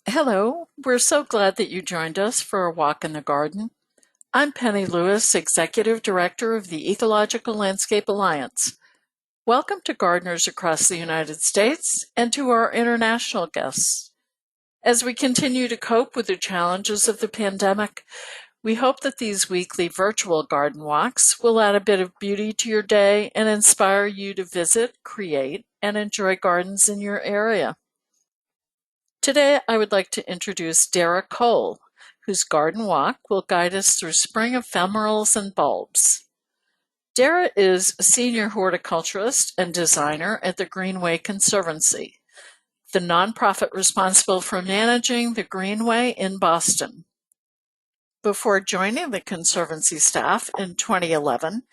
Hello, we're so glad that you joined us for a walk in the garden. I'm Penny Lewis, Executive Director of the Ecological Landscape Alliance. Welcome to gardeners across the United States and to our international guests. As we continue to cope with the challenges of the pandemic, we hope that these weekly virtual garden walks will add a bit of beauty to your day and inspire you to visit, create, and enjoy gardens in your area. Today, I would like to introduce Darrah Cole, whose garden walk will guide us through spring ephemerals and bulbs. Darrah is a senior horticulturist and designer at the Greenway Conservancy, the nonprofit responsible for managing the Greenway in Boston. Before joining the Conservancy staff in 2011,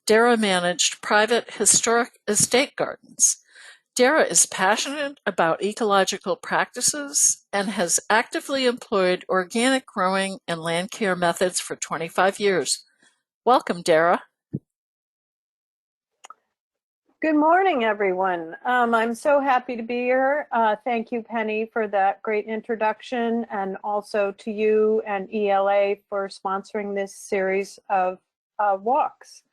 Darrah managed private historic estate gardens. Darrah is passionate about ecological practices and has actively employed organic growing and land care methods for 25 years. Welcome, Darrah. Good morning, everyone. I'm so happy to be here. Thank you, Penny, for that great introduction, and also to you and ELA for sponsoring this series of walks.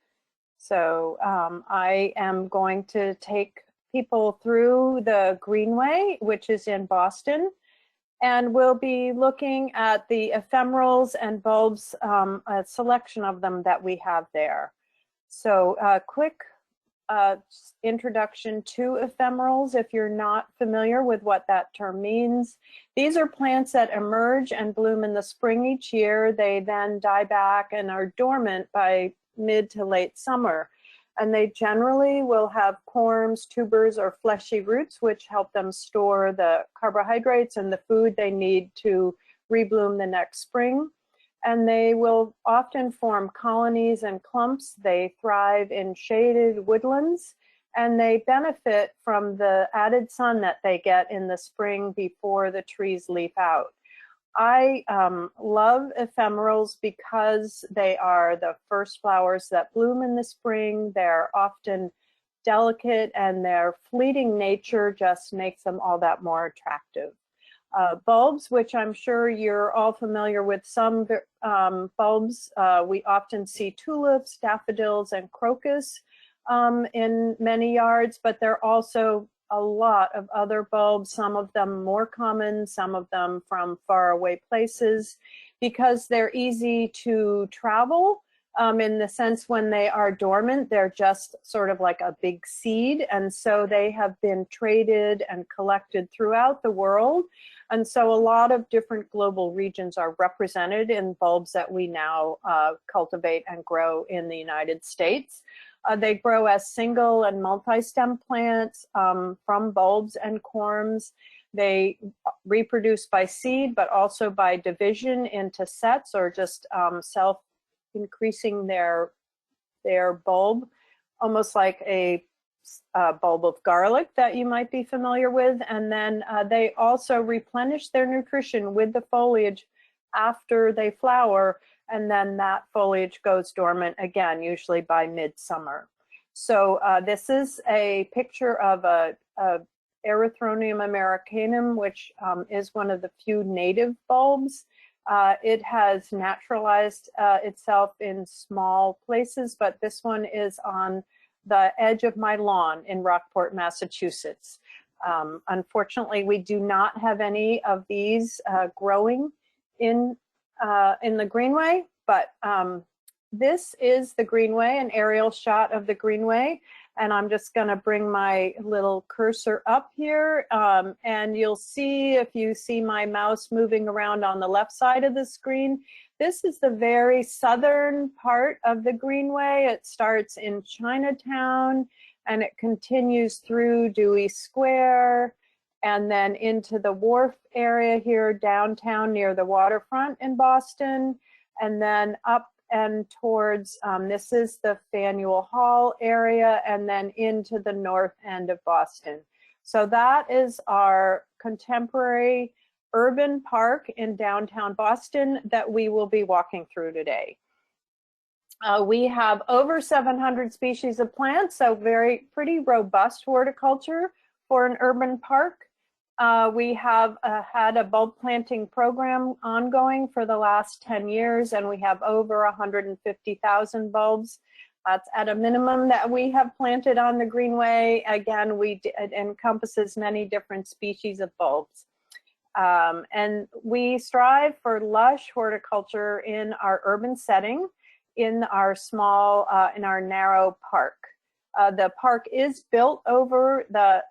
So I am going to take people through the Greenway, which is in Boston, and we'll be looking at the ephemerals and bulbs, a selection of them that we have there. So quick introduction to ephemerals, if you're not familiar with what that term means. These are plants that emerge and bloom in the spring each year. They then die back and are dormant by mid to late summer. And they generally will have corms, tubers, or fleshy roots, which help them store the carbohydrates and the food they need to rebloom the next spring. And they will often form colonies and clumps. They thrive in shaded woodlands, and they benefit from the added sun that they get in the spring before the trees leaf out. I love ephemerals because they are the first flowers that bloom in the spring. They're often delicate, and their fleeting nature just makes them all that more attractive. Bulbs, which I'm sure you're all familiar with, some bulbs. We often see tulips, daffodils, and crocus in many yards, but there are also a lot of other bulbs, some of them more common, some of them from faraway places, because they're easy to travel. In the sense when they are dormant, they're just sort of like a big seed. And so they have been traded and collected throughout the world. And so a lot of different global regions are represented in bulbs that we now cultivate and grow in the United States. They grow as single and multi-stem plants from bulbs and corms. They reproduce by seed, but also by division into sets, or just increasing their bulb, almost like a bulb of garlic that you might be familiar with. And then they also replenish their nutrition with the foliage after they flower, and then that foliage goes dormant again, usually by midsummer. So this is a picture of a Erythronium americanum, which is one of the few native bulbs. It has naturalized itself in small places, but this one is on the edge of my lawn in Rockport, Massachusetts. Unfortunately, we do not have any of these growing in the Greenway, but this is the Greenway, an aerial shot of the Greenway. And I'm just going to bring my little cursor up here, and you'll see, if you see my mouse moving around on the left side of the screen, this is the very southern part of the Greenway. It starts in Chinatown, and it continues through Dewey Square, and then into the wharf area here downtown near the waterfront in Boston, and then up and towards, this is the Faneuil Hall area, and then into the north end of Boston. So that is our contemporary urban park in downtown Boston that we will be walking through today. We have over 700 species of plants, so pretty robust horticulture for an urban park. We have had a bulb planting program ongoing for the last 10 years, and we have over 150,000 bulbs. That's at a minimum that we have planted on the Greenway. Again, it encompasses many different species of bulbs. And we strive for lush horticulture in our urban setting, in our small, in our narrow park. The park is built over the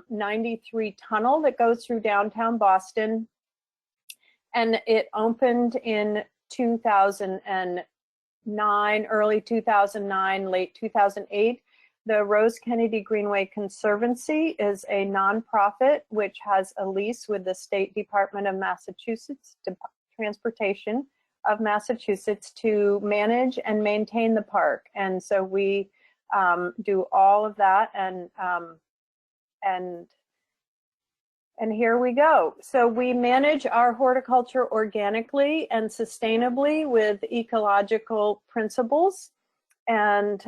93 tunnel that goes through downtown Boston, and it opened in 2009, early 2009, late 2008. The Rose Kennedy Greenway Conservancy is a nonprofit which has a lease with the State Department of Massachusetts, Transportation of Massachusetts, to manage and maintain the park. And so we do all of that, and here we go. So we manage our horticulture organically and sustainably with ecological principles. And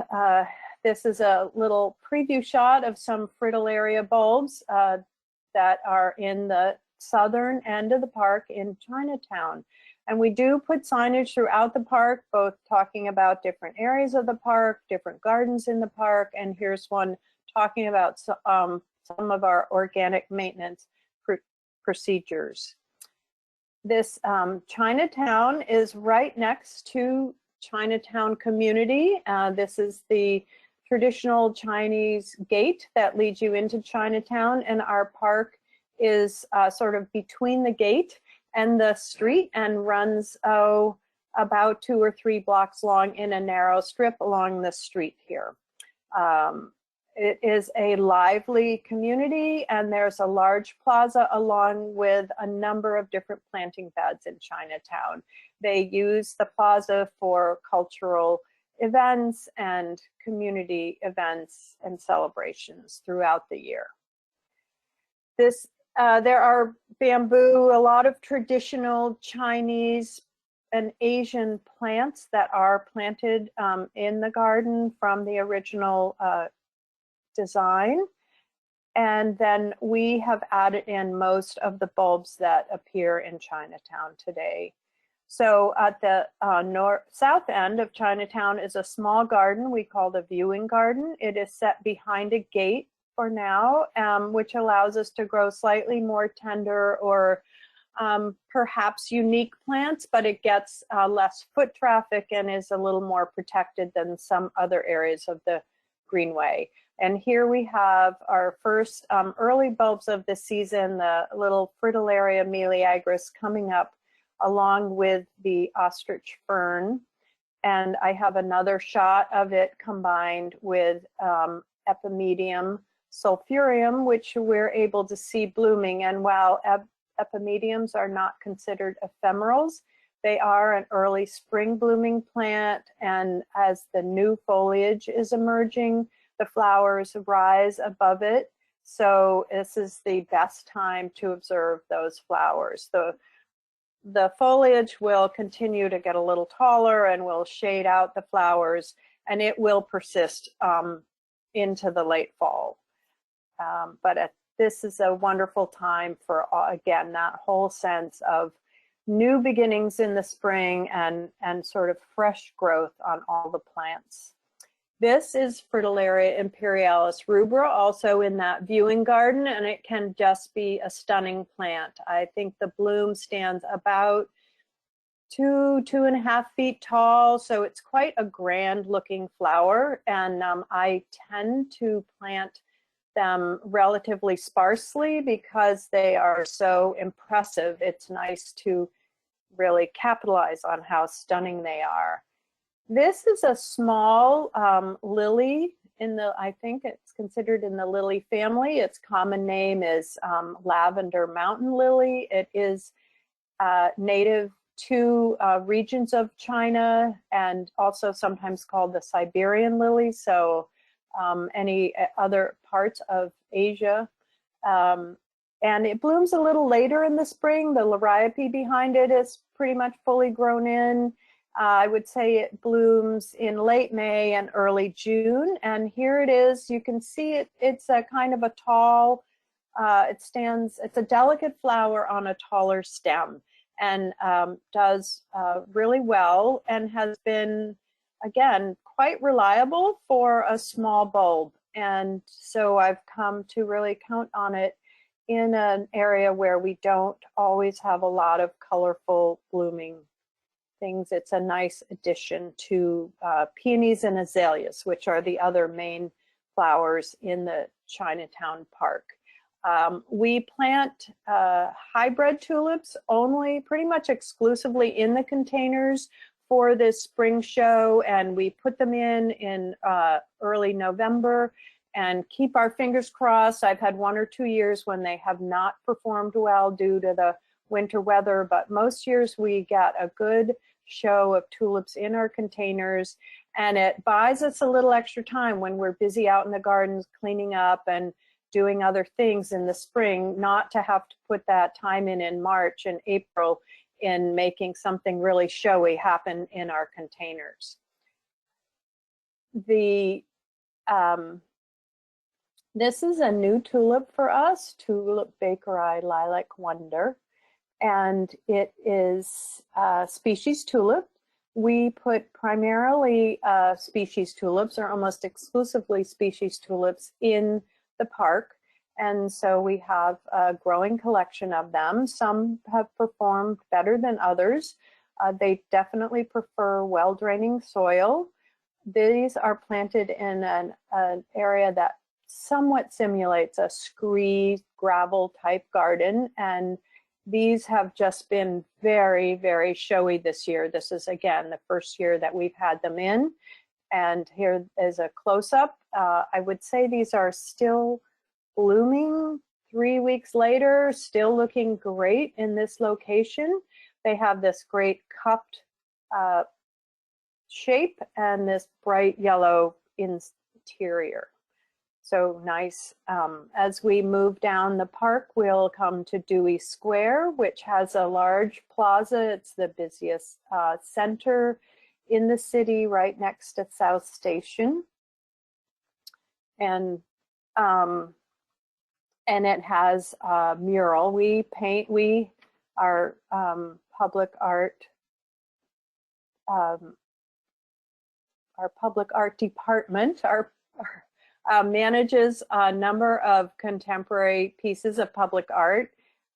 this is a little preview shot of some fritillaria bulbs that are in the southern end of the park in Chinatown. And we do put signage throughout the park, both talking about different areas of the park, different gardens in the park, and here's one talking about some of our organic maintenance procedures. This Chinatown is right next to Chinatown community. This is the traditional Chinese gate that leads you into Chinatown, and our park is sort of between the gate and the street and runs about 2 or 3 blocks long in a narrow strip along the street here. It is a lively community, and there's a large plaza along with a number of different planting beds in Chinatown. They use the plaza for cultural events and community events and celebrations throughout the year. There are bamboo, a lot of traditional Chinese and Asian plants that are planted in the garden from the original design. And then we have added in most of the bulbs that appear in Chinatown today. So at the south end of Chinatown is a small garden we call the viewing garden. It is set behind a gate for now, which allows us to grow slightly more tender or perhaps unique plants, but it gets less foot traffic and is a little more protected than some other areas of the Greenway. And here we have our first early bulbs of the season, the little fritillaria meleagris coming up along with the ostrich fern. And I have another shot of it combined with epimedium sulphureum, which we're able to see blooming. And while epimediums are not considered ephemerals, they are an early spring blooming plant. And as the new foliage is emerging, the flowers rise above it. So this is the best time to observe those flowers. The foliage will continue to get a little taller and will shade out the flowers, and it will persist into the late fall. But this is a wonderful time for, again, that whole sense of new beginnings in the spring and sort of fresh growth on all the plants. This is Fritillaria imperialis rubra, also in that viewing garden, and it can just be a stunning plant. I think the bloom stands about 2.5 feet tall, so it's quite a grand looking flower, and I tend to plant them relatively sparsely because they are so impressive. It's nice to really capitalize on how stunning they are. This is a small lily I think it's considered in the lily family. Its common name is lavender mountain lily. It is native to regions of China and also sometimes called the Siberian lily, so any other parts of Asia. And it blooms a little later in the spring. The liriope behind it is pretty much fully grown in. I would say it blooms in late May and early June. And here it is. You can see it's a kind of a tall it's a delicate flower on a taller stem, and does really well, and has been, again, quite reliable for a small bulb. And so I've come to really count on it in an area where we don't always have a lot of colorful blooming things. It's a nice addition to peonies and azaleas, which are the other main flowers in the Chinatown Park. We plant hybrid tulips only, pretty much exclusively in the containers for this spring show, and we put them in early November and keep our fingers crossed. I've had 1 or 2 years when they have not performed well due to the winter weather, but most years we get a good show of tulips in our containers, and it buys us a little extra time when we're busy out in the gardens cleaning up and doing other things in the spring, not to have to put that time in March and April in making something really showy happen in our containers. This is a new tulip for us, Tulip Bakeri Lilac Wonder, and it is species tulip. We put primarily species tulips, or almost exclusively species tulips, in the park, and so we have a growing collection of them. Some have performed better than others. They definitely prefer well-draining soil. These are planted in an area that somewhat simulates a scree gravel type garden, and these have just been very, very showy this year. This is, again, the first year that we've had them in, and here is a close-up. I would say these are still blooming 3 weeks later, still looking great in this location. They have this great cupped shape and this bright yellow interior. So nice. As we move down the park, we'll come to DEWEY Square, which has a large plaza. It's the busiest center in the city, right next to South Station. And it has a mural. Our public art department, manages a number of contemporary pieces of public art,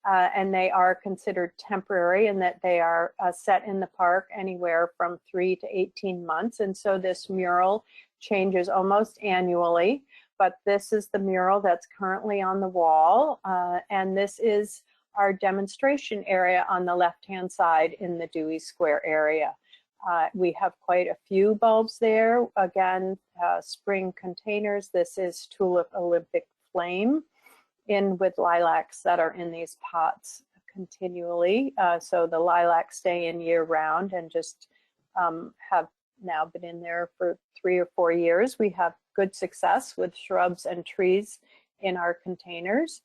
and they are considered temporary in that they are set in the park anywhere from 3 to 18 months. And so this mural changes almost annually, but this is the mural that's currently on the wall. And this is our demonstration area on the left-hand side in the DEWEY Square area. We have quite a few bulbs there. Again, spring containers. This is Tulip Olympic Flame in with lilacs that are in these pots continually. So the lilacs stay in year round and just have now been in there for 3 or 4 years. We have good success with shrubs and trees in our containers.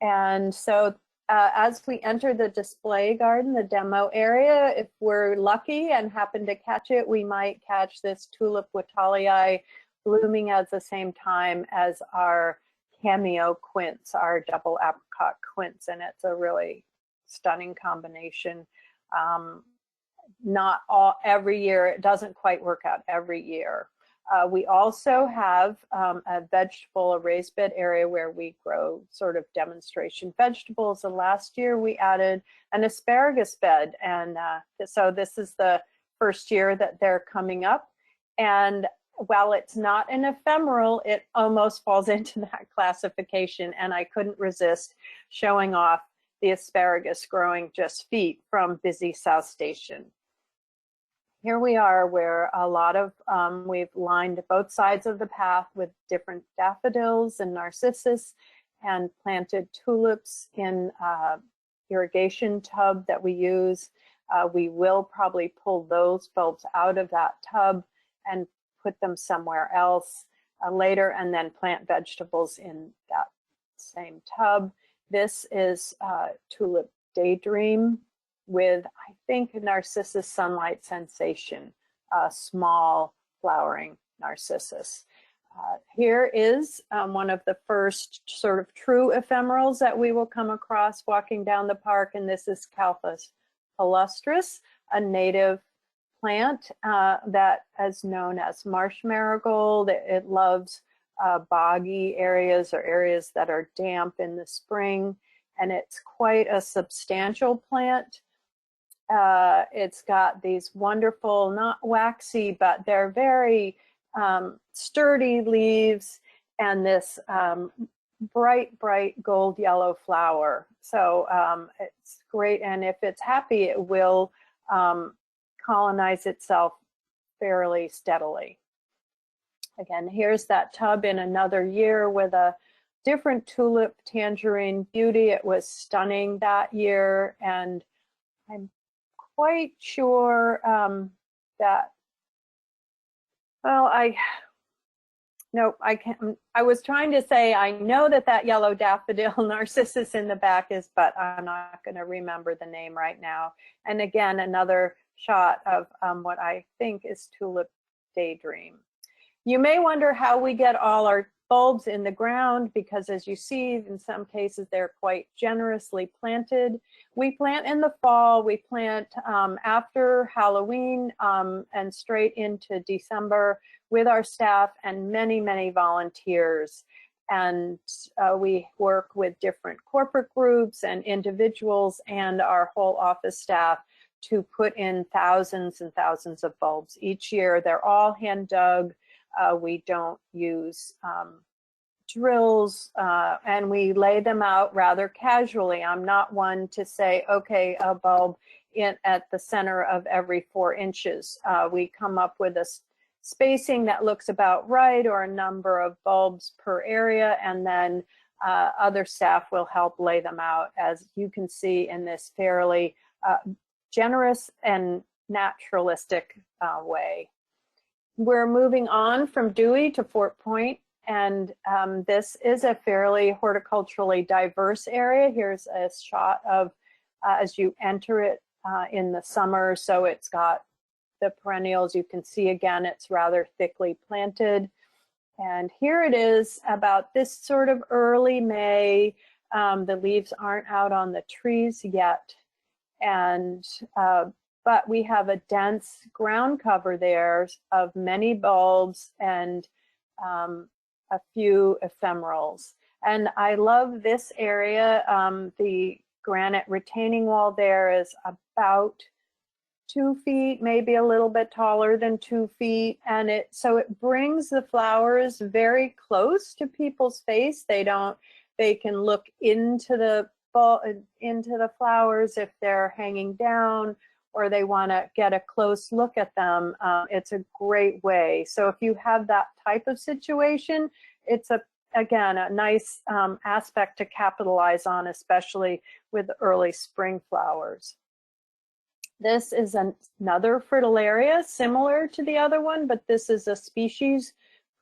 And so as we enter the display garden, the demo area, if we're lucky and happen to catch it, we might catch this Tulip Whittalii blooming at the same time as our cameo quince, our double apricot quince, and it's a really stunning combination. Not every year, it doesn't quite work out every year. We also have a raised bed area where we grow sort of demonstration vegetables. And last year we added an asparagus bed. And so this is the first year that they're coming up. And while it's not an ephemeral, it almost falls into that classification. And I couldn't resist showing off the asparagus growing just feet from busy South Station. Here we are where a lot of, we've lined both sides of the path with different daffodils and narcissus and planted tulips in irrigation tub that we use. We will probably pull those bulbs out of that tub and put them somewhere else later, and then plant vegetables in that same tub. This is Tulip Daydream with, I think, Narcissus Sunlight Sensation, a small flowering narcissus. Here is one of the first sort of true ephemerals that we will come across walking down the park, and this is Calthus palustris, a native plant that is known as marsh marigold. It loves boggy areas or areas that are damp in the spring, and it's quite a substantial plant. It's got these wonderful, not waxy, but they're very sturdy leaves, and this bright gold yellow flower. So it's great, and if it's happy, it will colonize itself fairly steadily. Again, here's that tub in another year with a different tulip, Tangerine Beauty. It was stunning that year, and I'm quite sure that, well, I can't. I was trying to say I know that that yellow daffodil narcissus in the back is, but I'm not going to remember the name right now. And again, another shot of what I think is Tulip Daydream. You may wonder how we get all our bulbs in the ground, because as you see, in some cases, they're quite generously planted. We plant in the fall, we plant after Halloween and straight into December with our staff and many volunteers. And we work with different corporate groups and individuals and our whole office staff to put in thousands and thousands of bulbs each year. They're all hand dug. We don't use drills, and we lay them out rather casually. I'm not one to say, okay, a bulb at the center of every 4 inches. We come up with a spacing that looks about right, or a number of bulbs per area, and then other staff will help lay them out, as you can see in this fairly generous and naturalistic way. We're moving on from Dewey to Fort Point, and this is a fairly horticulturally diverse area. Here's a shot of as you enter it in the summer. So it's got the perennials. You can see again, it's rather thickly planted. And here it is about this sort of early May. The leaves aren't out on the trees yet. And but we have a dense ground cover there of many bulbs and a few ephemerals. And I love this area. The granite retaining wall there is about 2 feet, maybe a little bit taller than 2 feet. And so it brings the flowers very close to people's face. They can look into the flowers if they're hanging down, or they want to get a close look at them. It's a great way. So if you have that type of situation, it's again a nice aspect to capitalize on, especially with early spring flowers. This is another fritillaria, similar to the other one, but this is a species,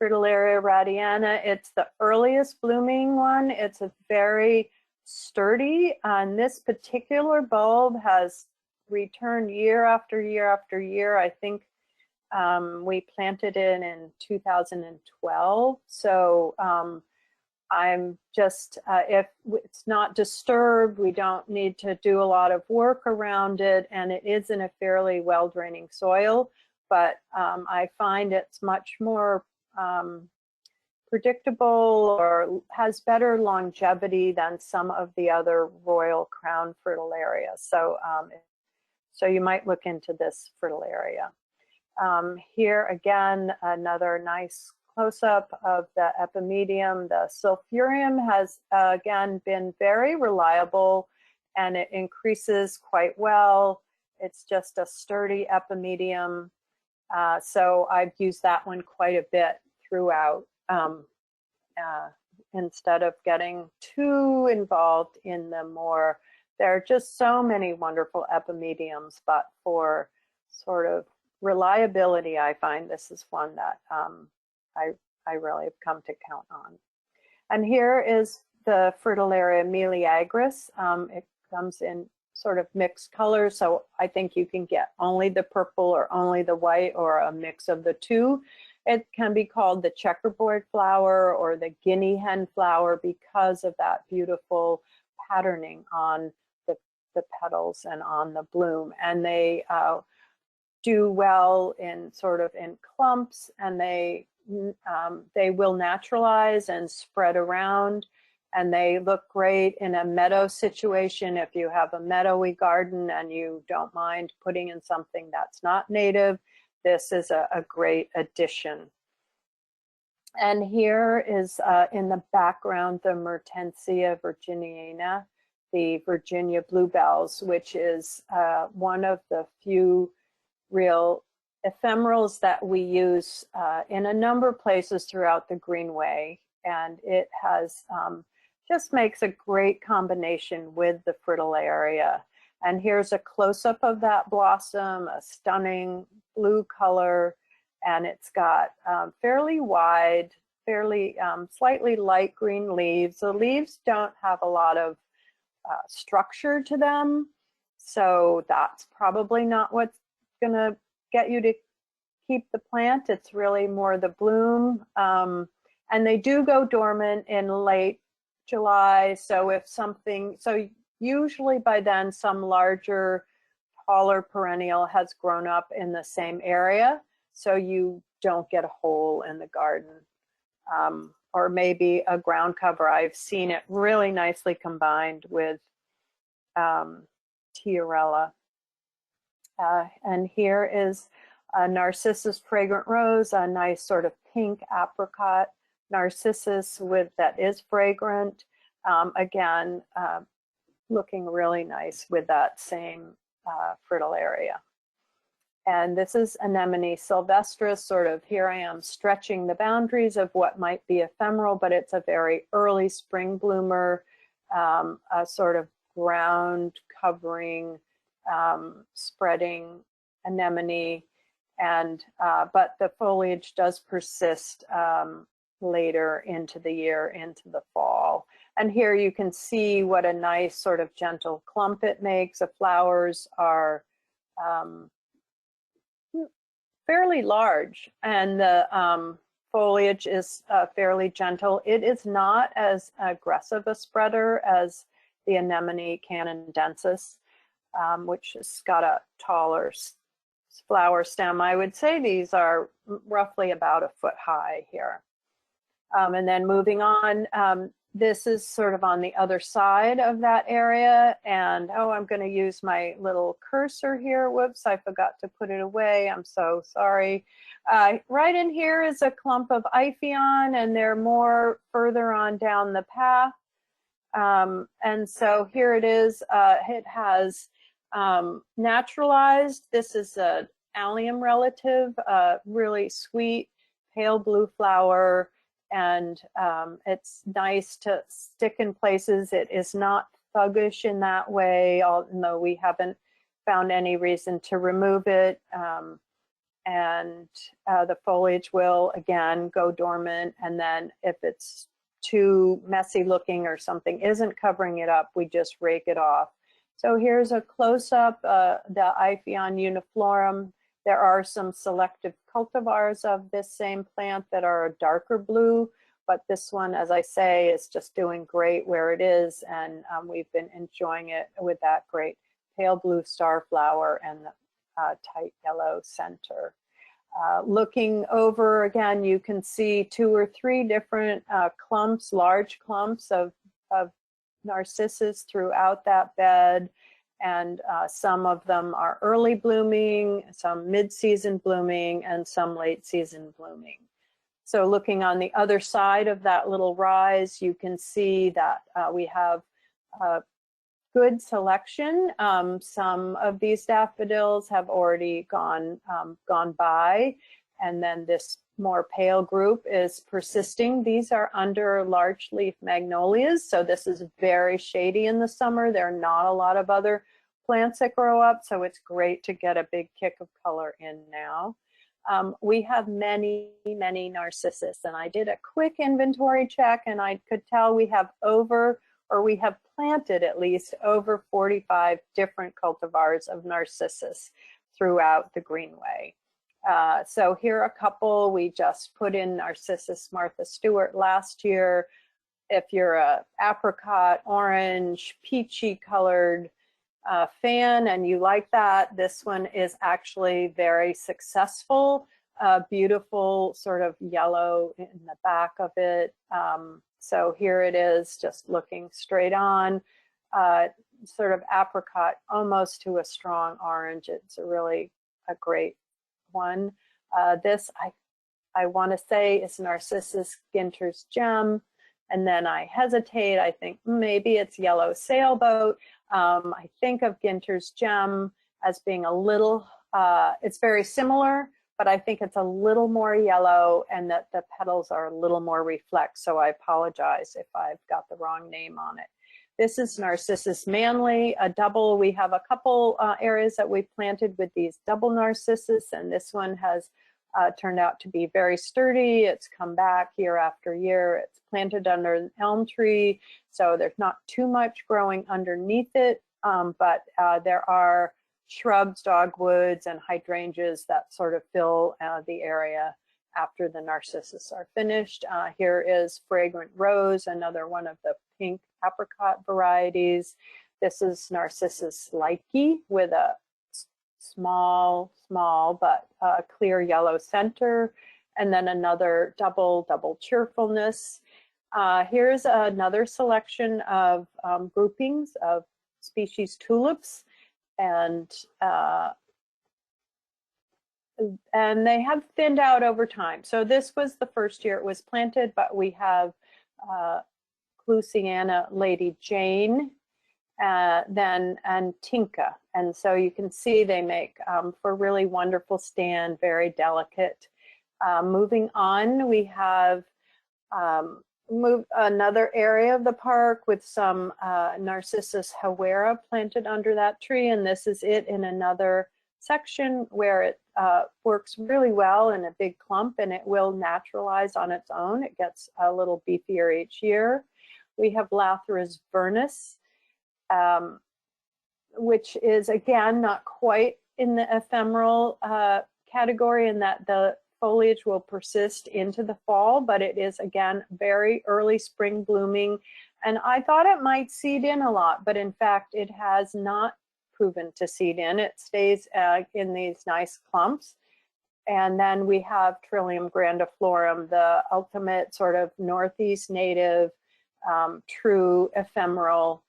Fritillaria radiana. It's the earliest blooming one. It's a very sturdy, and this particular bulb has returned year after year after year. I think we planted it in 2012. So I'm just, if it's not disturbed, we don't need to do a lot of work around it, and it is in a fairly well-draining soil, but I find it's much more predictable or has better longevity than some of the other royal crown fritillaria. So so you might look into this fritillaria. Here again, another nice close-up of the epimedium. The sulfurium has again been very reliable, and it increases quite well. It's just a sturdy epimedium. So I've used that one quite a bit throughout, instead of getting too involved in the more. There are just so many wonderful epimediums, but for sort of reliability, I find this is one that I really have come to count on. And here is the Fritillaria meleagris. It comes in sort of mixed colors, so I think you can get only the purple or only the white or a mix of the two. It can be called the checkerboard flower or the guinea hen flower because of that beautiful patterning on the petals and on the bloom. And they do well in sort of in clumps, and they will naturalize and spread around, and they look great in a meadow situation. If you have a meadowy garden and you don't mind putting in something that's not native, this is a great addition. And here is in the background the Mertensia virginiana, the Virginia bluebells, which is one of the few real ephemerals that we use in a number of places throughout the Greenway. And it has just makes a great combination with the fritillaria. And here's a close-up of that blossom, a stunning blue color, and it's got fairly wide, fairly slightly light green leaves. The leaves don't have a lot of structure to them, so that's probably not what's going to get you to keep the plant. It's really more the bloom, and they do go dormant in late July. So if something, so usually by then some larger, taller perennial has grown up in the same area, so you don't get a hole in the garden. Or maybe a ground cover. I've seen it really nicely combined with Tiarella. And here is a Narcissus fragrant rose, a nice sort of pink apricot narcissus that is fragrant. Again, looking really nice with that same fritillaria. And this is Anemone sylvestris, sort of, here I am stretching the boundaries of what might be ephemeral, but it's a very early spring bloomer, a sort of ground covering, spreading anemone. And, but the foliage does persist later into the year, into the fall. And here you can see what a nice sort of gentle clump it makes. The flowers are fairly large, and the foliage is fairly gentle. It is not as aggressive a spreader as the anemone canadensis, which has got a taller flower stem. I would say these are roughly about a foot high here. And then moving on, this is sort of on the other side of that area. And oh, I'm going to use my little cursor here. Whoops, I forgot to put it away. I'm so sorry. Right in here is a clump of Iphion, and they're more further on down the path. And so here it is. It has naturalized. This is an allium relative, really sweet, pale blue flower. And it's nice to stick in places. It is not thuggish in that way, although we haven't found any reason to remove it. And the foliage will, again, go dormant. And then if it's too messy looking or something isn't covering it up, we just rake it off. So here's a close-up, the Iphion uniflorum. There are some selective cultivars of this same plant that are a darker blue, but this one, as I say, is just doing great where it is, and we've been enjoying it with that great pale blue star flower and the tight yellow center. Looking over again, you can see 2 or 3 different clumps, large clumps of narcissus throughout that bed. And some of them are early blooming, some mid-season blooming, and some late season blooming. So looking on the other side of that little rise, you can see that we have a good selection. Some of these daffodils have already gone by, and then this more pale group is persisting. These are under large leaf magnolias, so this is very shady in the summer. There are not a lot of other plants that grow up, so it's great to get a big kick of color in now. We have many, many narcissus, and I did a quick inventory check, and I could tell we have we have planted at least over 45 different cultivars of narcissus throughout the Greenway. So here are a couple. We just put in Narcissus Martha Stewart last year. If you're a apricot, orange, peachy colored fan and you like that, this one is actually very successful. Beautiful sort of yellow in the back of it. So here it is, just looking straight on, sort of apricot, almost to a strong orange. It's a great one. This I want to say is Narcissus Ginter's Gem, and then I hesitate. I think maybe it's Yellow Sailboat. I think of Ginter's Gem as being a little, it's very similar, but I think it's a little more yellow and that the petals are a little more reflect. So I apologize if I've got the wrong name on it. This is Narcissus Manly, a double. We have a couple areas that we planted with these double Narcissus, and this one has turned out to be very sturdy. It's come back year after year. It's planted under an elm tree, so there's not too much growing underneath it, but there are shrubs, dogwoods, and hydrangeas that sort of fill the area after the Narcissus are finished. Here is Fragrant Rose, another one of the pink apricot varieties. This is Narcissus Leike with a small but clear yellow center, and then another double cheerfulness. Here's another selection of groupings of species tulips, and they have thinned out over time. So this was the first year it was planted, but we have Clusiana Lady Jane, then Antinka. And so you can see they make for really wonderful stand, very delicate. Moving on, we have another area of the park with some Narcissus hawera planted under that tree, and this is it in another section where it works really well in a big clump, and it will naturalize on its own. It gets a little beefier each year. We have Lathyrus vernus, which is again not quite in the ephemeral category in that the foliage will persist into the fall, but it is again very early spring blooming. And I thought it might seed in a lot, but in fact it has not proven to seed in. It stays in these nice clumps. And then we have Trillium grandiflorum, the ultimate sort of Northeast native, true ephemeral.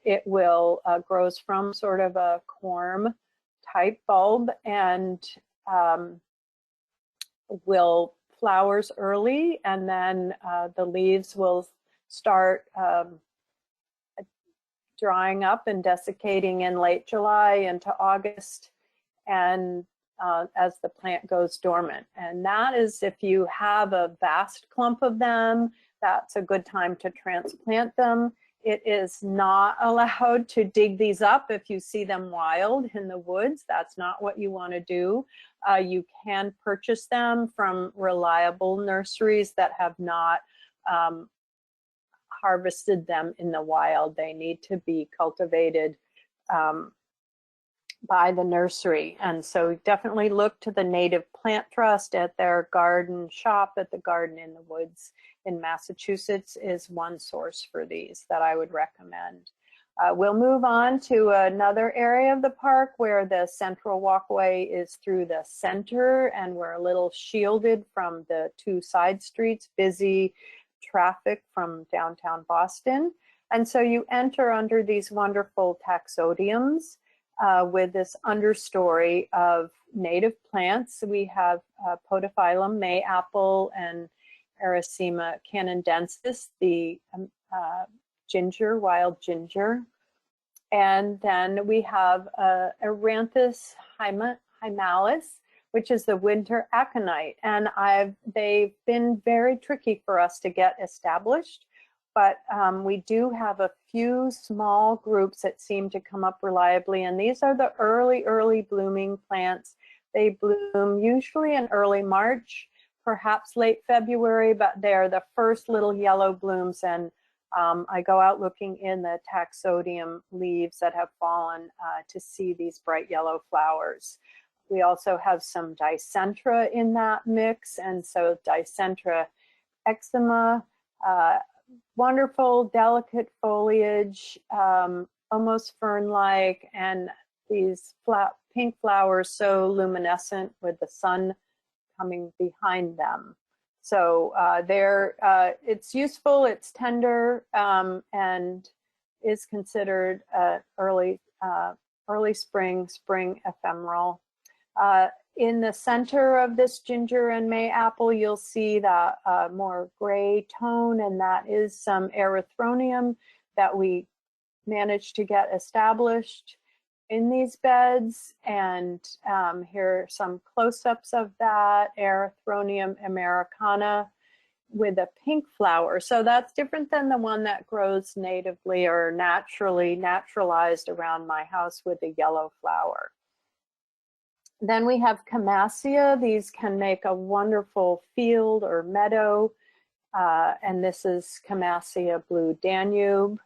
It will grows from sort of a corm type bulb and will flowers early, and then the leaves will start drying up and desiccating in late July into August, and as the plant goes dormant. And that is, if you have a vast clump of them, that's a good time to transplant them. It is not allowed to dig these up if you see them wild in the woods. That's not what you want to do. You can purchase them from reliable nurseries that have not harvested them in the wild. They need to be cultivated by the nursery. And so definitely look to the Native Plant Trust at their garden shop at the Garden in the Woods in Massachusetts is one source for these that I would recommend. We'll move on to another area of the park where the central walkway is through the center, and we're a little shielded from the two side streets, busy traffic from downtown Boston. And so you enter under these wonderful taxodiums with this understory of native plants. We have Podophyllum mayapple and Erycema canadensis, the ginger, wild ginger. And then we have Eranthus hymalis, which is the winter aconite. And they've been very tricky for us to get established, but we do have a few small groups that seem to come up reliably. And these are the early blooming plants. They bloom usually in early March, perhaps late February, but they're the first little yellow blooms. And I go out looking in the taxodium leaves that have fallen to see these bright yellow flowers. We also have some dicentra in that mix, and so dicentra eczema, wonderful, delicate foliage, almost fern-like, and these pink flowers so luminescent with the sun coming behind them. So it's useful, it's tender, and is considered early spring ephemeral. In the center of this ginger and May apple, you'll see that more gray tone, and that is some erythronium that we managed to get established in these beds. And here are some close-ups of that, Erythronium americana with a pink flower. So that's different than the one that grows natively or naturalized around my house with a yellow flower. Then we have Camassia. These can make a wonderful field or meadow. And this is Camassia Blue Danube.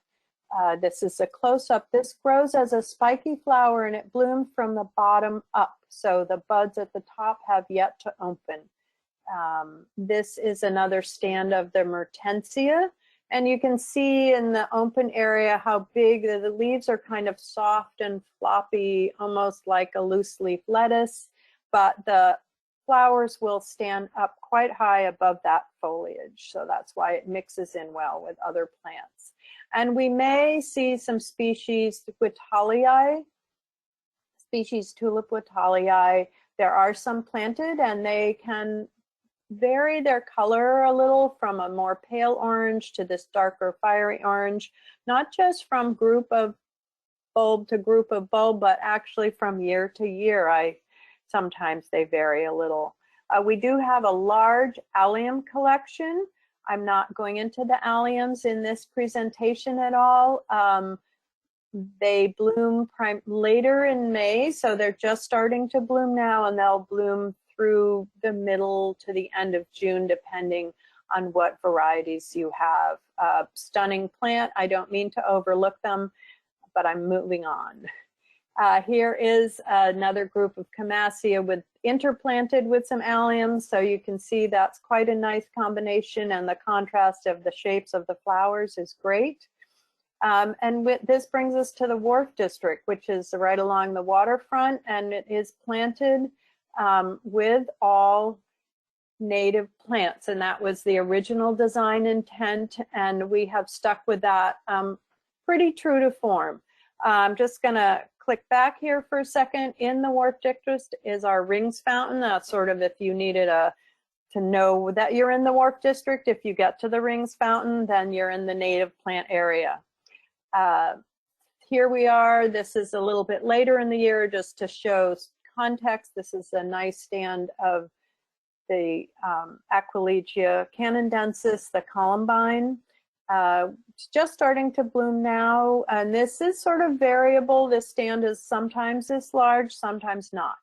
This is a close-up. This grows as a spiky flower and it blooms from the bottom up. So the buds at the top have yet to open. This is another stand of the Mertensia. And you can see in the open area how big the leaves are, kind of soft and floppy, almost like a loose leaf lettuce, but the flowers will stand up quite high above that foliage. So that's why it mixes in well with other plants. And we may see some species Witthalii, species Tulip Witthalii. There are some planted and they can vary their color a little from a more pale orange to this darker fiery orange, not just from group of bulb to group of bulb, but actually from year to year. Sometimes they vary a little. We do have a large allium collection. I'm not going into the alliums in this presentation at all. They bloom later in May, so they're just starting to bloom now, and they'll bloom through the middle to the end of June, depending on what varieties you have. Stunning plant. I don't mean to overlook them, but I'm moving on. Here is another group of Camassia with interplanted with some alliums, so you can see that's quite a nice combination, and the contrast of the shapes of the flowers is great. And this brings us to the WHARF district, which is right along the waterfront, and it is planted with all native plants, and that was the original design intent, and we have stuck with that pretty true to form. I'm just gonna click back here for a second. In the WHARF district is our rings fountain. That's sort of if you needed to know that you're in the WHARF district. If you get to the rings fountain, then you're in the native plant area. Here we are. This is a little bit later in the year just to show context. This is a nice stand of the Aquilegia canadensis, the columbine. It's just starting to bloom now, and this is sort of variable. This stand is sometimes this large, sometimes not.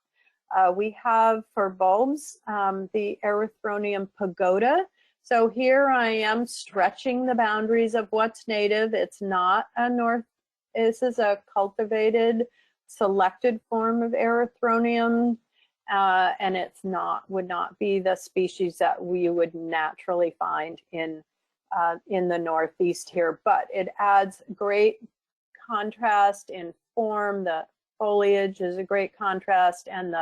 We have for bulbs the Erythronium pagoda. So here I am stretching the boundaries of what's native. It's not a this is a cultivated, selected form of Erythronium, and it's would not be the species that we would naturally find in the Northeast here, but it adds great contrast in form. The foliage is a great contrast, and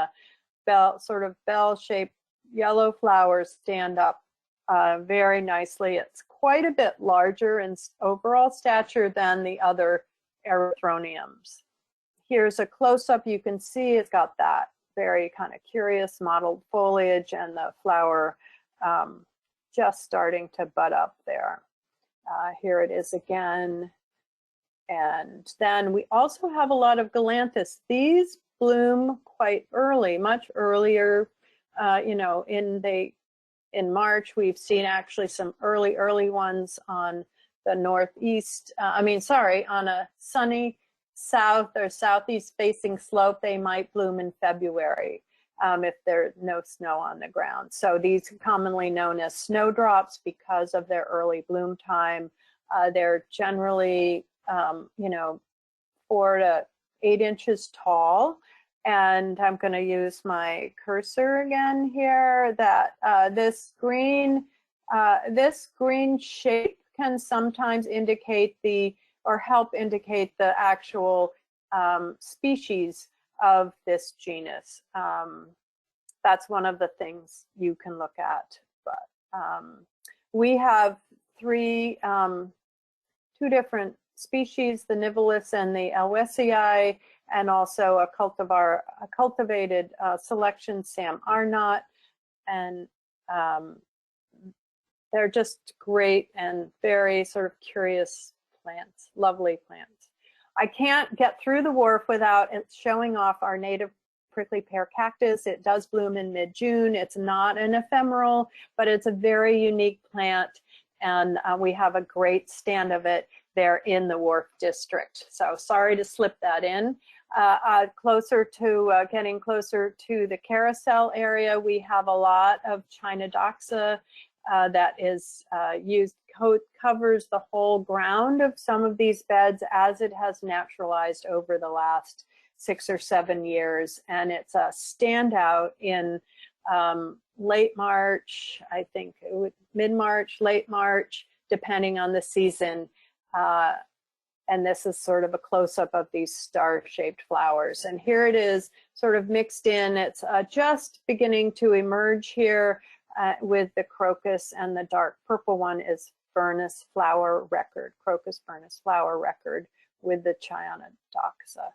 the sort of bell-shaped yellow flowers stand up very nicely. It's quite a bit larger in overall stature than the other Erythroniums. Here's a close-up. You can see it's got that very kind of curious mottled foliage, and the flower just starting to bud up there. Here it is again. And then we also have a lot of galanthus. These bloom quite early, much earlier. You know, in March, we've seen actually some early ones on the northeast, on a sunny south or southeast facing slope. They might bloom in February if there's no snow on the ground. So these are commonly known as snowdrops because of their early bloom time. They're generally, 4 to 8 inches tall, And I'm going to use my cursor again here. That this green shape can sometimes indicate or help indicate the actual species of this genus. That's one of the things you can look at. But we have two different species, the nivalis and the elwesii, and also a cultivated selection, Sam Arnott, and they're just great and very sort of curious plants, lovely plants. I can't get through the WHARF without showing off our native prickly pear cactus. It does bloom in mid-June. It's not an ephemeral, but it's a very unique plant, and we have a great stand of it there in the WHARF district. So sorry to slip that in. Getting closer to the carousel area, we have a lot of chionodoxa that is covers the whole ground of some of these beds as it has naturalized over the last 6 or 7 years. And it's a standout in late March, I think mid-March, late March, depending on the season. And this is sort of a close-up of these star-shaped flowers. And here it is sort of mixed in. It's just beginning to emerge here with the crocus, and the dark purple one is Furnus flower record, crocus Furnus flower record with the chionodoxa.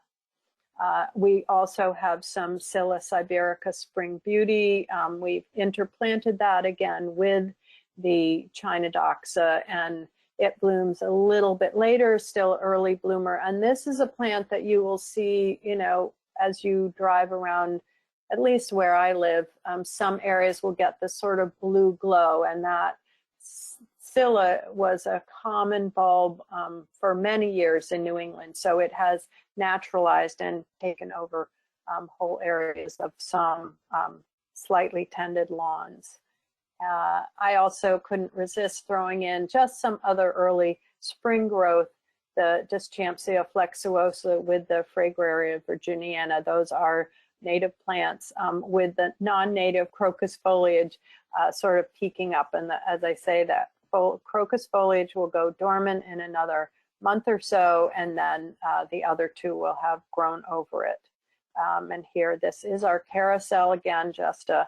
We also have some Scilla siberica spring beauty. We've interplanted that again with the chionodoxa, and it blooms a little bit later, still early bloomer. And this is a plant that you will see, you know, as you drive around, at least where I live, some areas will get this sort of blue glow, and that Scilla was a common bulb for many years in New England. So it has naturalized and taken over whole areas of some slightly tended lawns. I also couldn't resist throwing in just some other early spring growth, the Dischampsia flexuosa with the Fragaria virginiana. Those are native plants with the non-native crocus foliage sort of peaking up. And as I say, that crocus foliage will go dormant in another month or so, and then the other two will have grown over it. And here, this is our carousel again, just a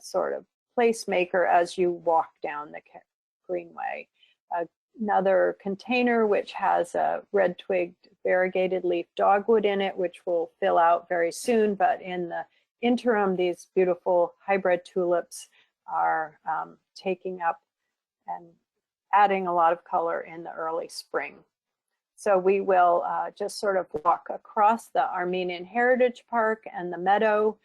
sort of placemaker as you walk down the Greenway. Another container which has a red-twigged variegated leaf dogwood in it, which will fill out very soon. But in the interim, these beautiful hybrid tulips are taking up and adding a lot of color in the early spring. So we will just sort of walk across the Armenian Heritage Park and the meadow.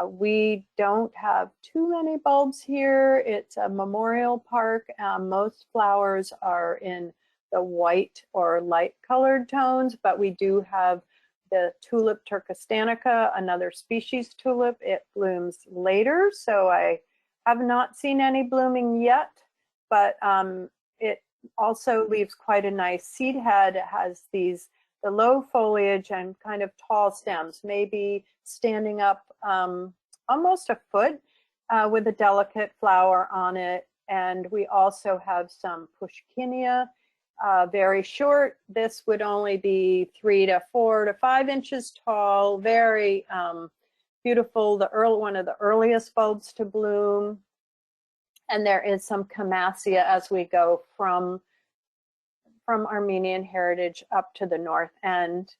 We don't have too many bulbs here. It's a memorial park. Most flowers are in the white or light colored tones, but we do have the tulip turcostanica, another species tulip. It blooms later, so I have not seen any blooming yet, but it also leaves quite a nice seed head. It has the low foliage and kind of tall stems, maybe standing up almost a foot with a delicate flower on it. And we also have some pushkinia, very short. This would only be 3 to 4 to 5 inches tall, very beautiful, one of the earliest bulbs to bloom. And there is some Camassia as we go from Armenian Heritage up to the north end.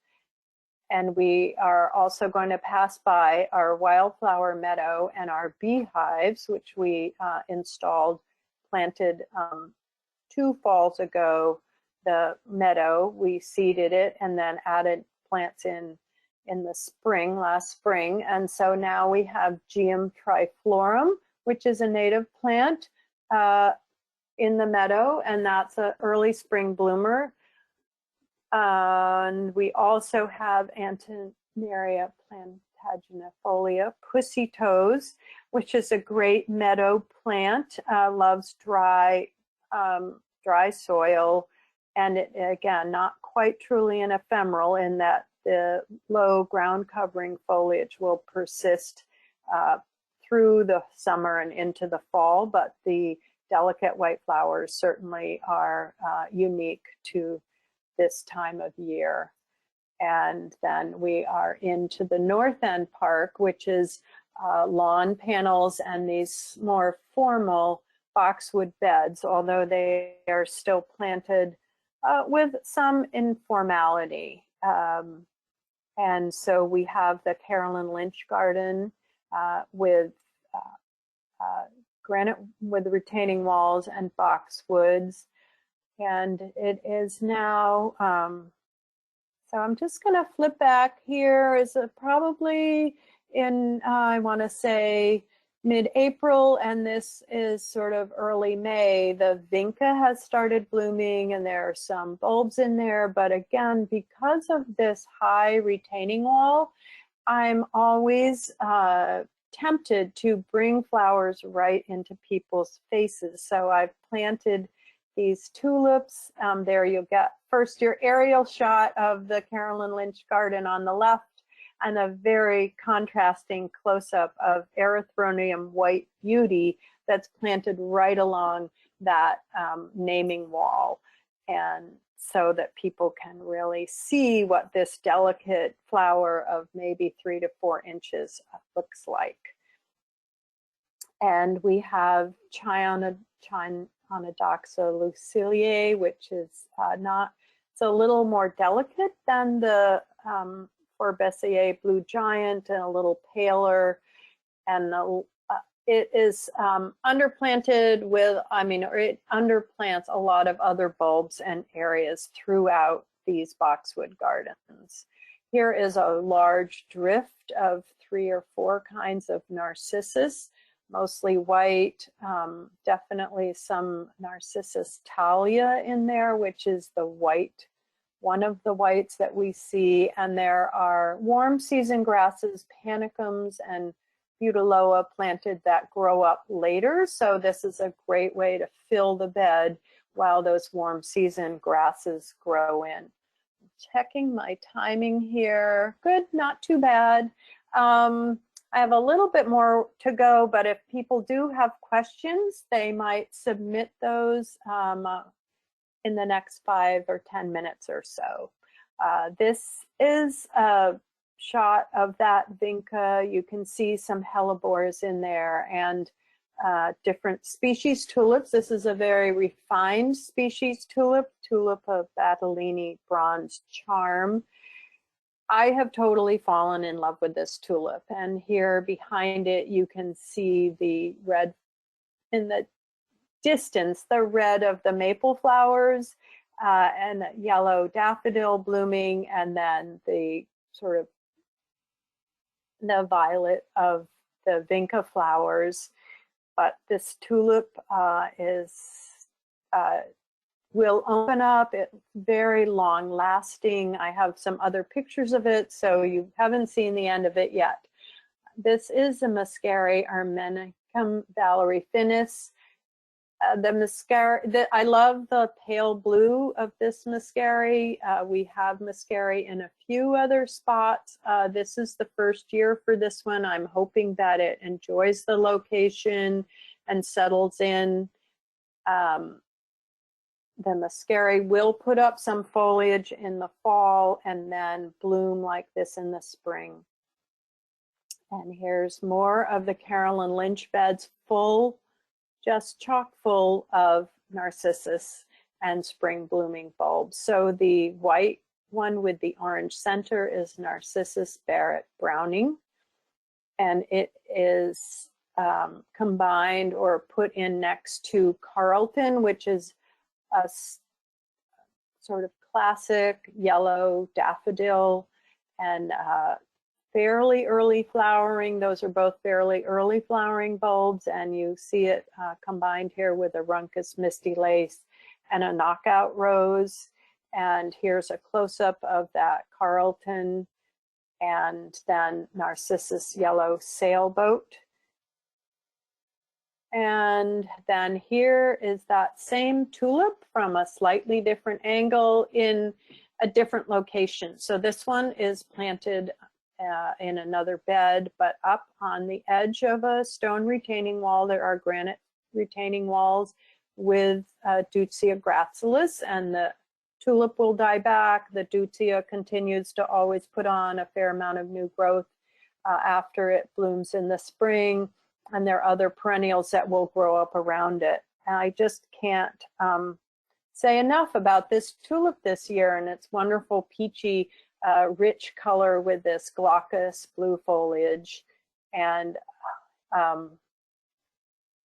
And we are also going to pass by our wildflower meadow and our beehives, which we planted 2 falls ago. The meadow, we seeded it and then added plants in the spring, last spring. And so now we have Geum triflorum, which is a native plant in the meadow, and that's an early spring bloomer. And we also have Antineria plantaginifolia, pussy toes, which is a great meadow plant, loves dry soil, and it, again, not quite truly an ephemeral in that the low ground covering foliage will persist through the summer and into the fall, but the delicate white flowers certainly are unique to this time of year. And then we are into the North End Park, which is lawn panels and these more formal boxwood beds, although they are still planted with some informality. And so we have the Carolyn Lynch Garden with granite with retaining walls and boxwoods. And it is now, so I'm just going to flip back here. Is it probably in, I want to say, mid-April, and this is sort of early May. The vinca has started blooming and there are some bulbs in there, but again, because of this high retaining wall, I'm always tempted to bring flowers right into people's faces. So I've planted these tulips. There you'll get first your aerial shot of the Carolyn Lynch Garden on the left, and a very contrasting close-up of Erythronium White Beauty that's planted right along that naming wall, and so that people can really see what this delicate flower of maybe 3 to 4 inches looks like. And we have Chionodoxa luciliae, which is it's a little more delicate than the Forbiceae blue giant and a little paler, and it is underplanted with, or it underplants a lot of other bulbs and areas throughout these boxwood gardens. Here is a large drift of 3 or 4 kinds of narcissus, mostly white, definitely some Narcissus thalia in there, which is the white, one of the whites that we see. And there are warm season grasses, panicums and butaloa planted that grow up later. So this is a great way to fill the bed while those warm season grasses grow in. Checking my timing here. Good, not too bad. I have a little bit more to go, but if people do have questions, they might submit those in the next 5 or 10 minutes or so. This is a shot of that vinca. You can see some hellebores in there and different species tulips. This is a very refined species tulip, tulip of Badalini Bronze Charm. I have totally fallen in love with this tulip, and here behind it you can see the red in the distance, the red of the maple flowers and yellow daffodil blooming, and then the sort of the violet of the vinca flowers. But this tulip will open up. It's very long lasting. I have some other pictures of it, so you haven't seen the end of it yet. This is the Muscari armenicum Valerie finis. The Muscari, I love the pale blue of this Muscari. We have Muscari in a few other spots. This is the first year for this one. I'm hoping that it enjoys the location and settles in. The Muscari will put up some foliage in the fall and then bloom like this in the spring. And here's more of the Carolyn Lynch beds, full, just chock full of narcissus and spring blooming bulbs. So the white one with the orange center is Narcissus Barrett Browning, and it is combined or put in next to Carlton, which is a sort of classic yellow daffodil, and fairly early flowering. Those are both fairly early flowering bulbs, and you see it combined here with a Runcus Misty Lace and a knockout rose. And here's a close-up of that Carlton, and then Narcissus Yellow Sailboat. And then here is that same tulip from a slightly different angle in a different location. So this one is planted in another bed, but up on the edge of a stone retaining wall. There are granite retaining walls with Deutzia gracilis, and the tulip will die back. The Deutzia continues to always put on a fair amount of new growth after it blooms in the spring, and there are other perennials that will grow up around it. And I just can't say enough about this tulip this year and its wonderful peachy, rich color with this glaucous blue foliage. And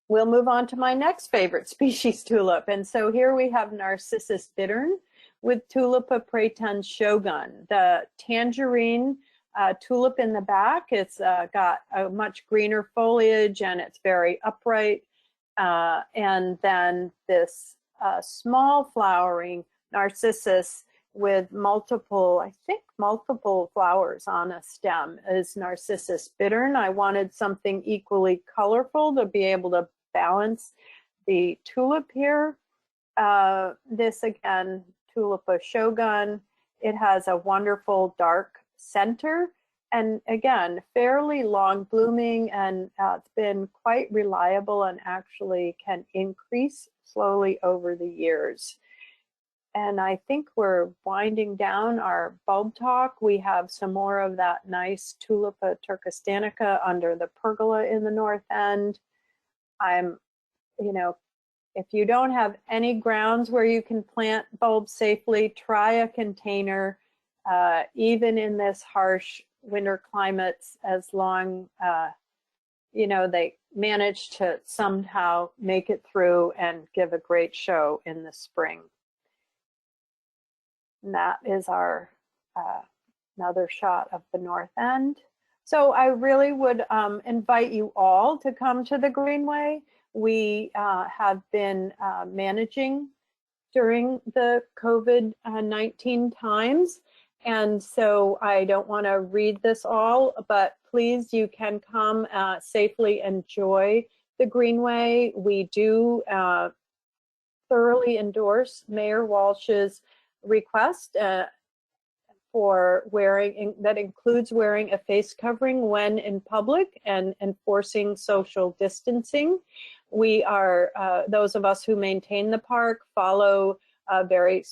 we'll move on to my next favorite species tulip. And so here we have Narcissus bittern with Tulipa praetens shogun, the tangerine tulip in the back. It's got a much greener foliage and it's very upright. And then this small flowering narcissus with multiple flowers on a stem is Narcissus bittern. I wanted something equally colorful to be able to balance the tulip here. This again, Tulipa shogun. It has a wonderful dark center, and again, fairly long blooming, and it's been quite reliable and actually can increase slowly over the years. And I think we're winding down our bulb talk. We have some more of that nice Tulipa turkestanica under the pergola in the north end. If you don't have any grounds where you can plant bulbs safely, try a container, even in this harsh winter climates, as long, they manage to somehow make it through and give a great show in the spring. And that is our another shot of the north end. So I really would invite you all to come to the Greenway. We have been managing during the COVID-19 times. And so I don't want to read this all, but please, you can come safely enjoy the Greenway. We do thoroughly endorse Mayor Walsh's request for wearing, that includes wearing a face covering when in public and enforcing social distancing. We are, those of us who maintain the park follow very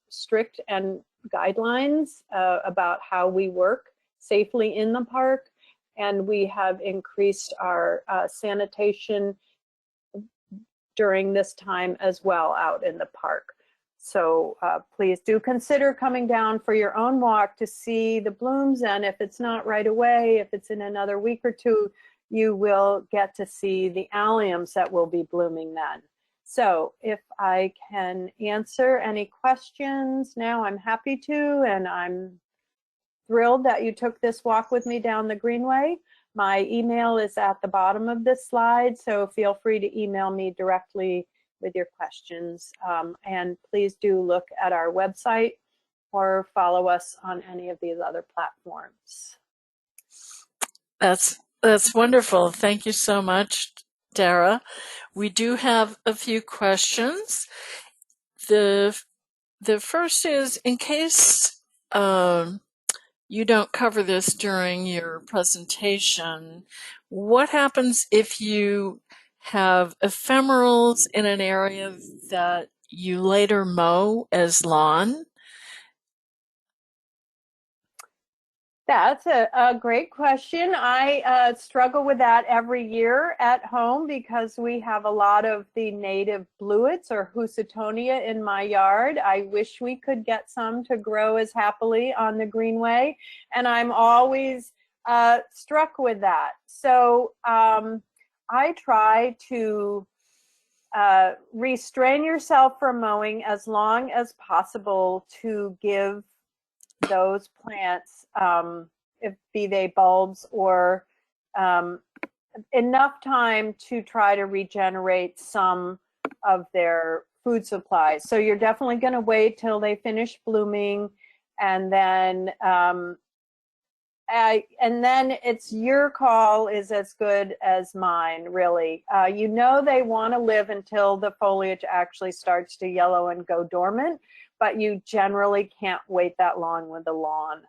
strict and guidelines about how we work safely in the park, and we have increased our sanitation during this time as well out in the park. So please do consider coming down for your own walk to see the blooms, and if it's not right away, if it's in another week or two, you will get to see the alliums that will be blooming then. So if I can answer any questions now, I'm happy to, and I'm thrilled that you took this walk with me down the Greenway. My email is at the bottom of this slide, so feel free to email me directly with your questions. And please do look at our website or follow us on any of these other platforms. That's wonderful. Thank you so much, Darrah. We do have a few questions. The first is, in case you don't cover this during your presentation, what happens if you have ephemerals in an area that you later mow as lawn? That's a great question. I struggle with that every year at home because we have a lot of the native bluets or Housatonia in my yard. I wish we could get some to grow as happily on the Greenway, and I'm always struck with that. So I try to restrain yourself from mowing as long as possible to give those plants, if be they bulbs or enough time to try to regenerate some of their food supplies. So you're definitely going to wait till they finish blooming, and then it's your call is as good as mine, really. They want to live until the foliage actually starts to yellow and go dormant. but you generally can't wait that long with the lawn.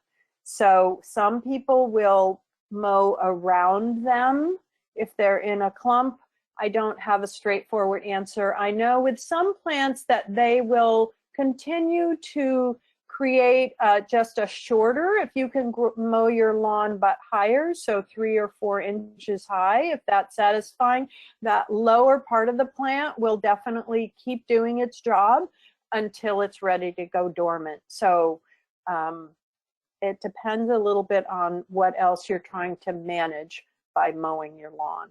So some people will mow around them if they're in a clump. I don't have a straightforward answer. I know with some plants that they will continue to create just a shorter, if you can mow your lawn but higher, so 3 or 4 inches high, if that's satisfying. That lower part of the plant will definitely keep doing its job until it's ready to go dormant. So it depends a little bit on what else you're trying to manage by mowing your lawn.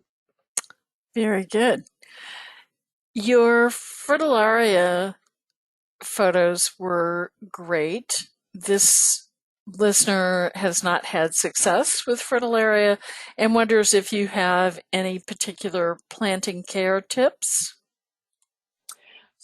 Very good. Your fritillaria photos were great. This listener has not had success with fritillaria and wonders if you have any particular planting care tips.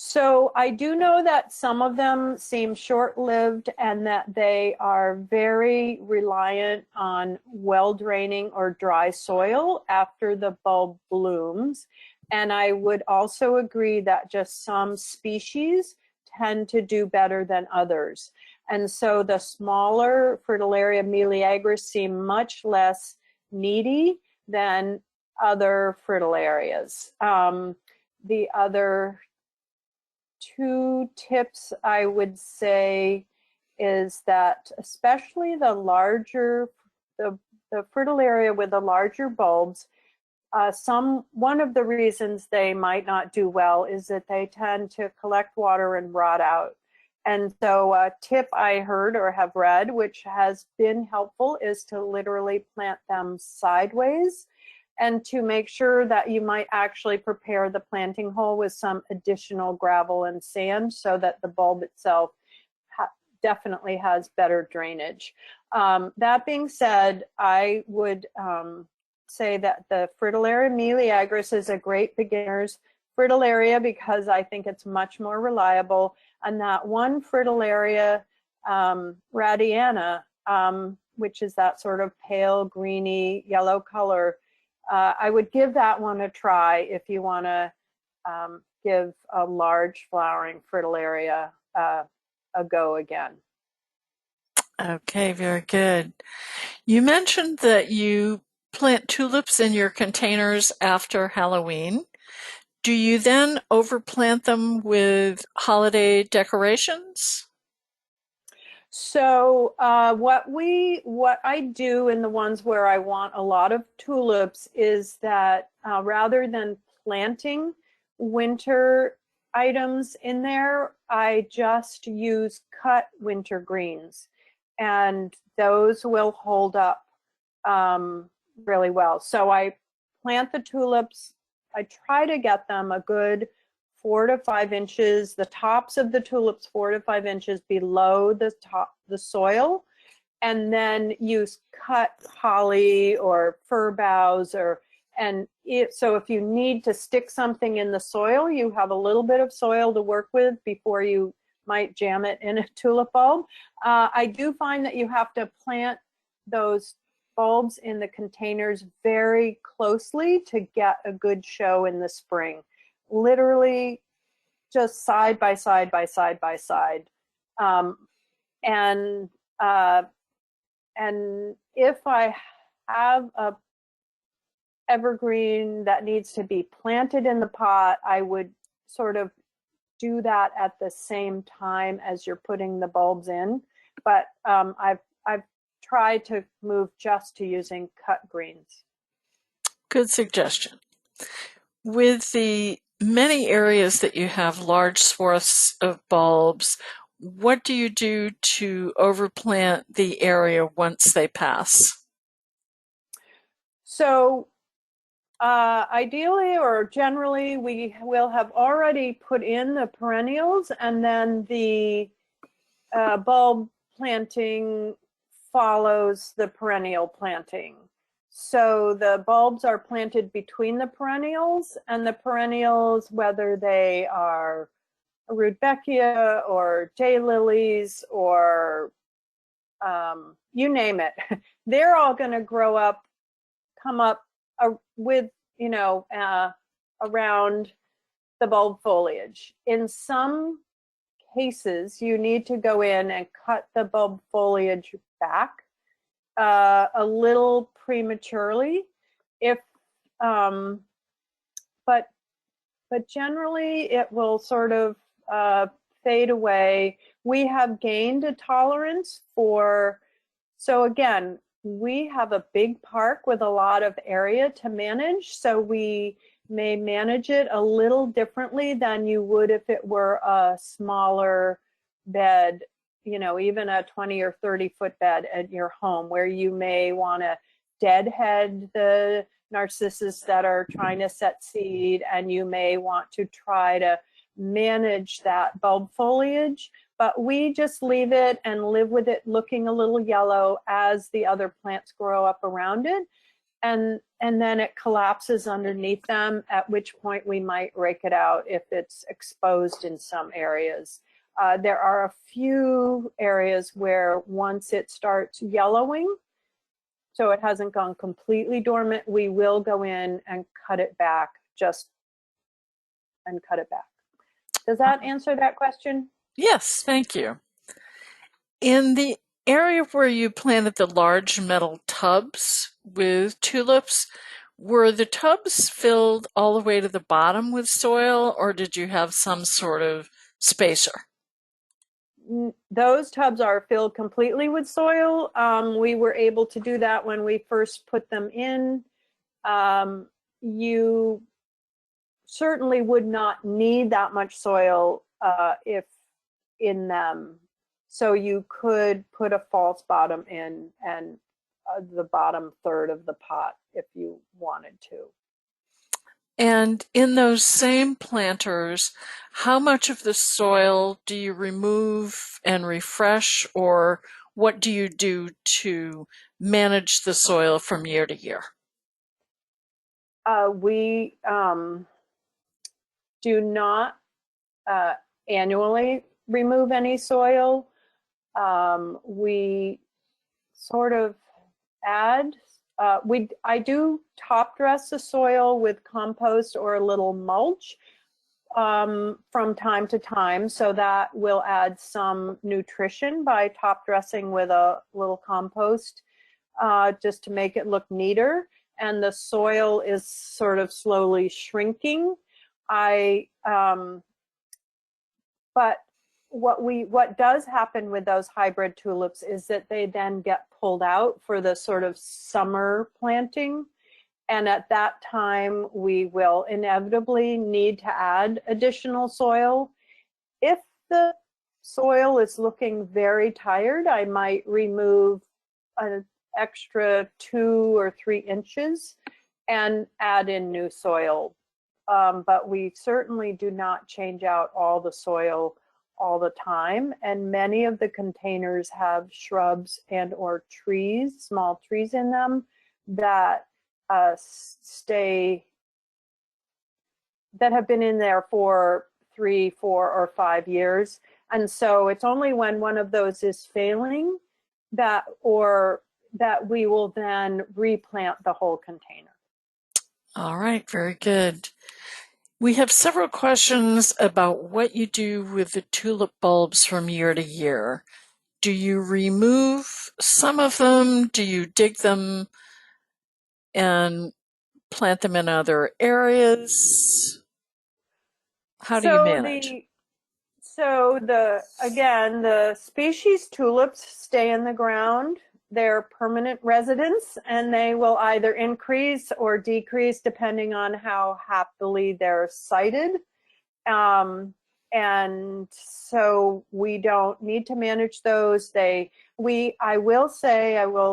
So I do know that some of them seem short-lived and that they are very reliant on well-draining or dry soil after the bulb blooms. And I would also agree that just some species tend to do better than others. And so the smaller Fritillaria meleagris seem much less needy than other fritillarias. The other 2 tips I would say is that especially the larger, the fritillaria with the larger bulbs, one of the reasons they might not do well is that they tend to collect water and rot out. And so a tip I heard or have read, which has been helpful, is to literally plant them sideways, and to make sure that you might actually prepare the planting hole with some additional gravel and sand so that the bulb itself definitely has better drainage. That being said, I would say that the Fritillaria meleagris is a great beginner's fritillaria because I think it's much more reliable. And that one Fritillaria radiana, which is that sort of pale greeny yellow color, I would give that one a try if you want to give a large flowering fritillaria a go again. Okay, very good. You mentioned that you plant tulips in your containers after Halloween. Do you then overplant them with holiday decorations? So what I do in the ones where I want a lot of tulips is that rather than planting winter items in there, I just use cut winter greens, and those will hold up really well. So I plant the tulips. I try to get them a good 4 to 5 inches, the tops of the tulips 4 to 5 inches below the soil, and then use cut holly or fir boughs, so if you need to stick something in the soil, you have a little bit of soil to work with before you might jam it in a tulip bulb. I do find that you have to plant those bulbs in the containers very closely to get a good show in the spring. Literally just side by side by side by side. And if I have a evergreen that needs to be planted in the pot, I would sort of do that at the same time as you're putting the bulbs in. But I've tried to move just to using cut greens. Good suggestion. With the many areas that you have large swaths of bulbs, what do you do to overplant the area once they pass? So ideally or generally, we will have already put in the perennials, and then the bulb planting follows the perennial planting. So the bulbs are planted between the perennials, and the perennials, whether they are rudbeckia or daylilies or you name it, they're all going to grow up, come up with, around the bulb foliage. In some cases, you need to go in and cut the bulb foliage back a little prematurely. If but generally it will sort of fade away. We have gained a tolerance for, so again, we have a big park with a lot of area to manage, so we may manage it a little differently than you would if it were a smaller bed, you know, even a 20 or 30 foot bed at your home, where you may want to deadhead the narcissus that are trying to set seed, and you may want to try to manage that bulb foliage, but we just leave it and live with it looking a little yellow as the other plants grow up around it, and then it collapses underneath them, at which point we might rake it out if it's exposed in some areas. There are a few areas where once it starts yellowing, so it hasn't gone completely dormant, we will go in and cut it back, cut it back. Does that answer that question? Yes, thank you. In the area where you planted the large metal tubs with tulips, were the tubs filled all the way to the bottom with soil, or did you have some sort of spacer? Those tubs are filled completely with soil. We were able to do that when we first put them in. You certainly would not need that much soil if in them. So you could put a false bottom in and the bottom third of the pot if you wanted to. And in those same planters, how much of the soil do you remove and refresh, or what do you do to manage the soil from year to year? We do not annually remove any soil. We sort of add, I do top dress the soil with compost or a little mulch from time to time, so that will add some nutrition by top dressing with a little compost just to make it look neater, and the soil is sort of slowly shrinking. But what does happen with those hybrid tulips is that they then get pulled out for the sort of summer planting. And at that time, we will inevitably need to add additional soil. If the soil is looking very tired, I might remove an extra 2 or 3 inches and add in new soil. But we certainly do not change out all the soil all the time, and many of the containers have shrubs and or trees, small trees in them that that have been in there for 3, 4, or 5 years, and so it's only when one of those is failing that we will then replant the whole container. All right, very good. We have several questions about what you do with the tulip bulbs from year to year. Do you remove some of them? Do you dig them and plant them in other areas? How do you manage? Again, the species tulips stay in the ground. They're permanent residents, and they will either increase or decrease depending on how happily they're sited. And so we don't need to manage those. I will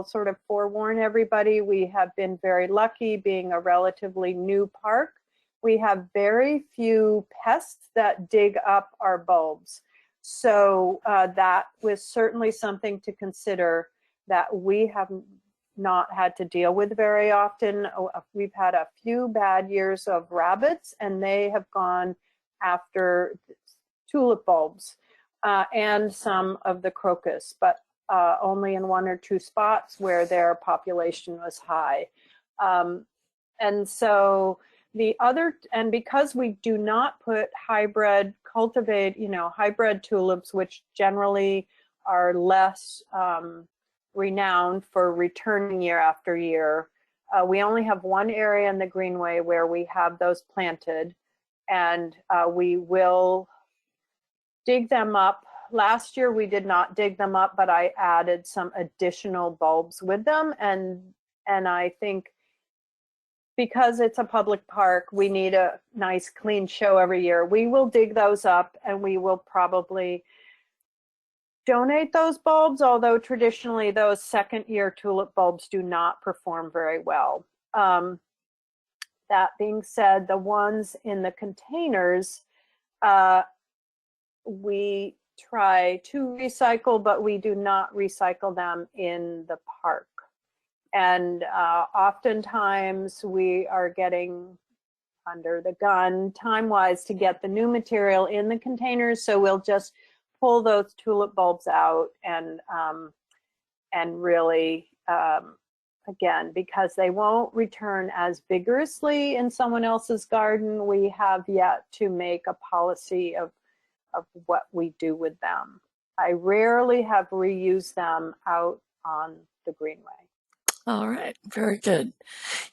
sort of forewarn everybody, we have been very lucky being a relatively new park. We have very few pests that dig up our bulbs. So that was certainly something to consider that we have not had to deal with very often. We've had a few bad years of rabbits, and they have gone after tulip bulbs and some of the crocus, but only in 1 or 2 spots where their population was high. And so because we do not put hybrid cultivate, hybrid tulips, which generally are less renowned for returning year after year. We only have one area in the Greenway where we have those planted, and we will dig them up. Last year we did not dig them up, but I added some additional bulbs with them, and I think because it's a public park, we need a nice clean show every year. We will dig those up, and we will probably donate those bulbs, although traditionally those second-year tulip bulbs do not perform very well. That being said, the ones in the containers, we try to recycle, but we do not recycle them in the park. And oftentimes we are getting under the gun time-wise to get the new material in the containers, so we'll just pull those tulip bulbs out and really, again, because they won't return as vigorously in someone else's garden, we have yet to make a policy of what we do with them. I rarely have reused them out on the Greenway. All right, very good.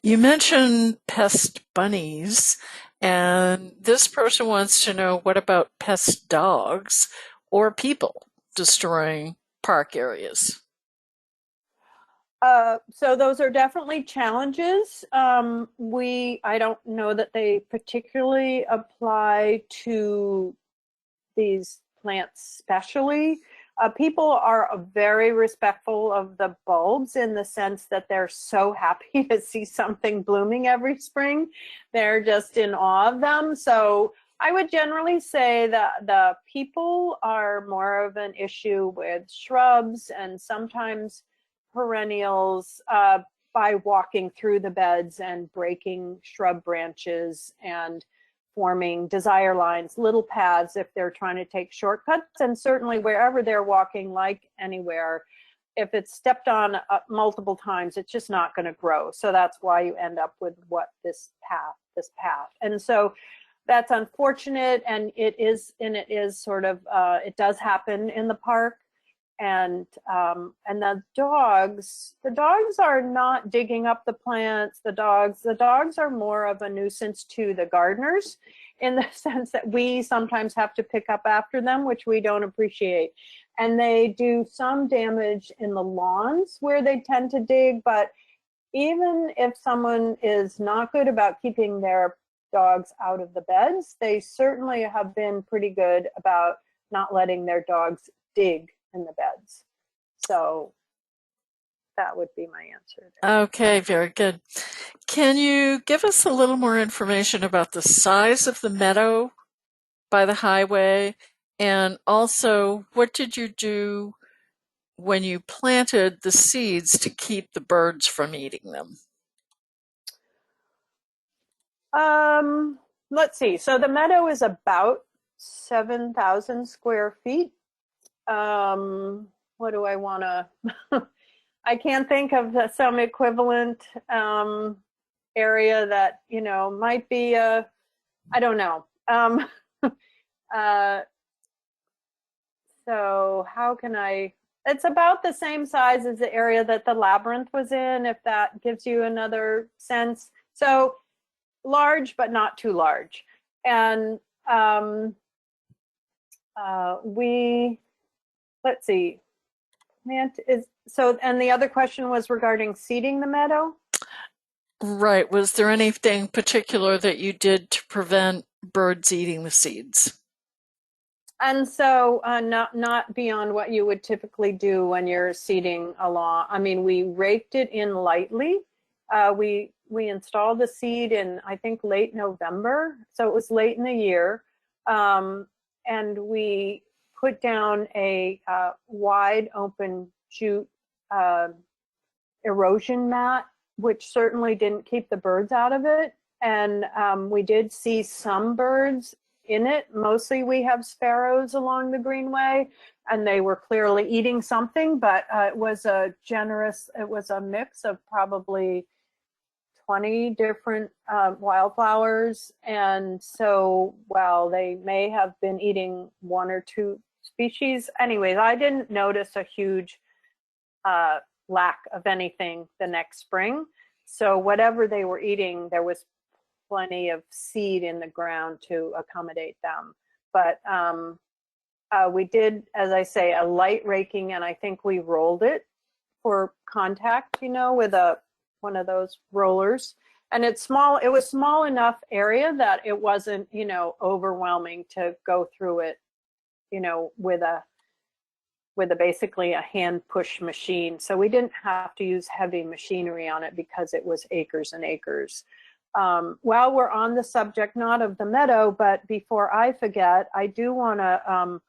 You mentioned pest bunnies, and this person wants to know, what about pest dogs or people destroying park areas? So those are definitely challenges. I don't know that they particularly apply to these plants especially. People are very respectful of the bulbs in the sense that they're so happy to see something blooming every spring. They're just in awe of them. So I would generally say that the people are more of an issue with shrubs and sometimes perennials by walking through the beds and breaking shrub branches and forming desire lines, little paths if they're trying to take shortcuts. And certainly wherever they're walking, like anywhere, if it's stepped on multiple times, it's just not going to grow. So that's why you end up with this path. And so that's unfortunate, and it is sort of, it does happen in the park. And the dogs are not digging up the plants. The dogs are more of a nuisance to the gardeners in the sense that we sometimes have to pick up after them, which we don't appreciate. And they do some damage in the lawns where they tend to dig, but even if someone is not good about keeping their dogs out of the beds, they certainly have been pretty good about not letting their dogs dig in the beds. So that would be my answer there. Okay, very good. Can you give us a little more information about the size of the meadow by the highway, and also what did you do when you planted the seeds to keep the birds from eating them? Let's see. So the meadow is about 7,000 square feet. What do I want to, I can't think of some equivalent area that, might be I don't know. So how can it's about the same size as the area that the labyrinth was in, if that gives you another sense. So large, but not too large. And let's see, and the other question was regarding seeding the meadow? Right. Was there anything particular that you did to prevent birds eating the seeds? And so not beyond what you would typically do when you're seeding a lawn. I mean, we raked it in lightly. We installed the seed in, I think, late November. So it was late in the year. And we put down a wide open jute erosion mat, which certainly didn't keep the birds out of it. And we did see some birds in it. Mostly we have sparrows along the Greenway, and they were clearly eating something, but it was a mix of probably 20 different wildflowers. And so while they may have been eating one or two species, anyways, I didn't notice a huge lack of anything the next spring. So whatever they were eating, there was plenty of seed in the ground to accommodate them. But we did, as I say, a light raking, and I think we rolled it for contact, you know, with one of those rollers. And it's small. It was small enough area that it wasn't, you know, overwhelming to go through it, you know, with a basically a hand push machine. So we didn't have to use heavy machinery on it because it was acres and acres. While we're on the subject, not of the meadow, but before I forget, I do want to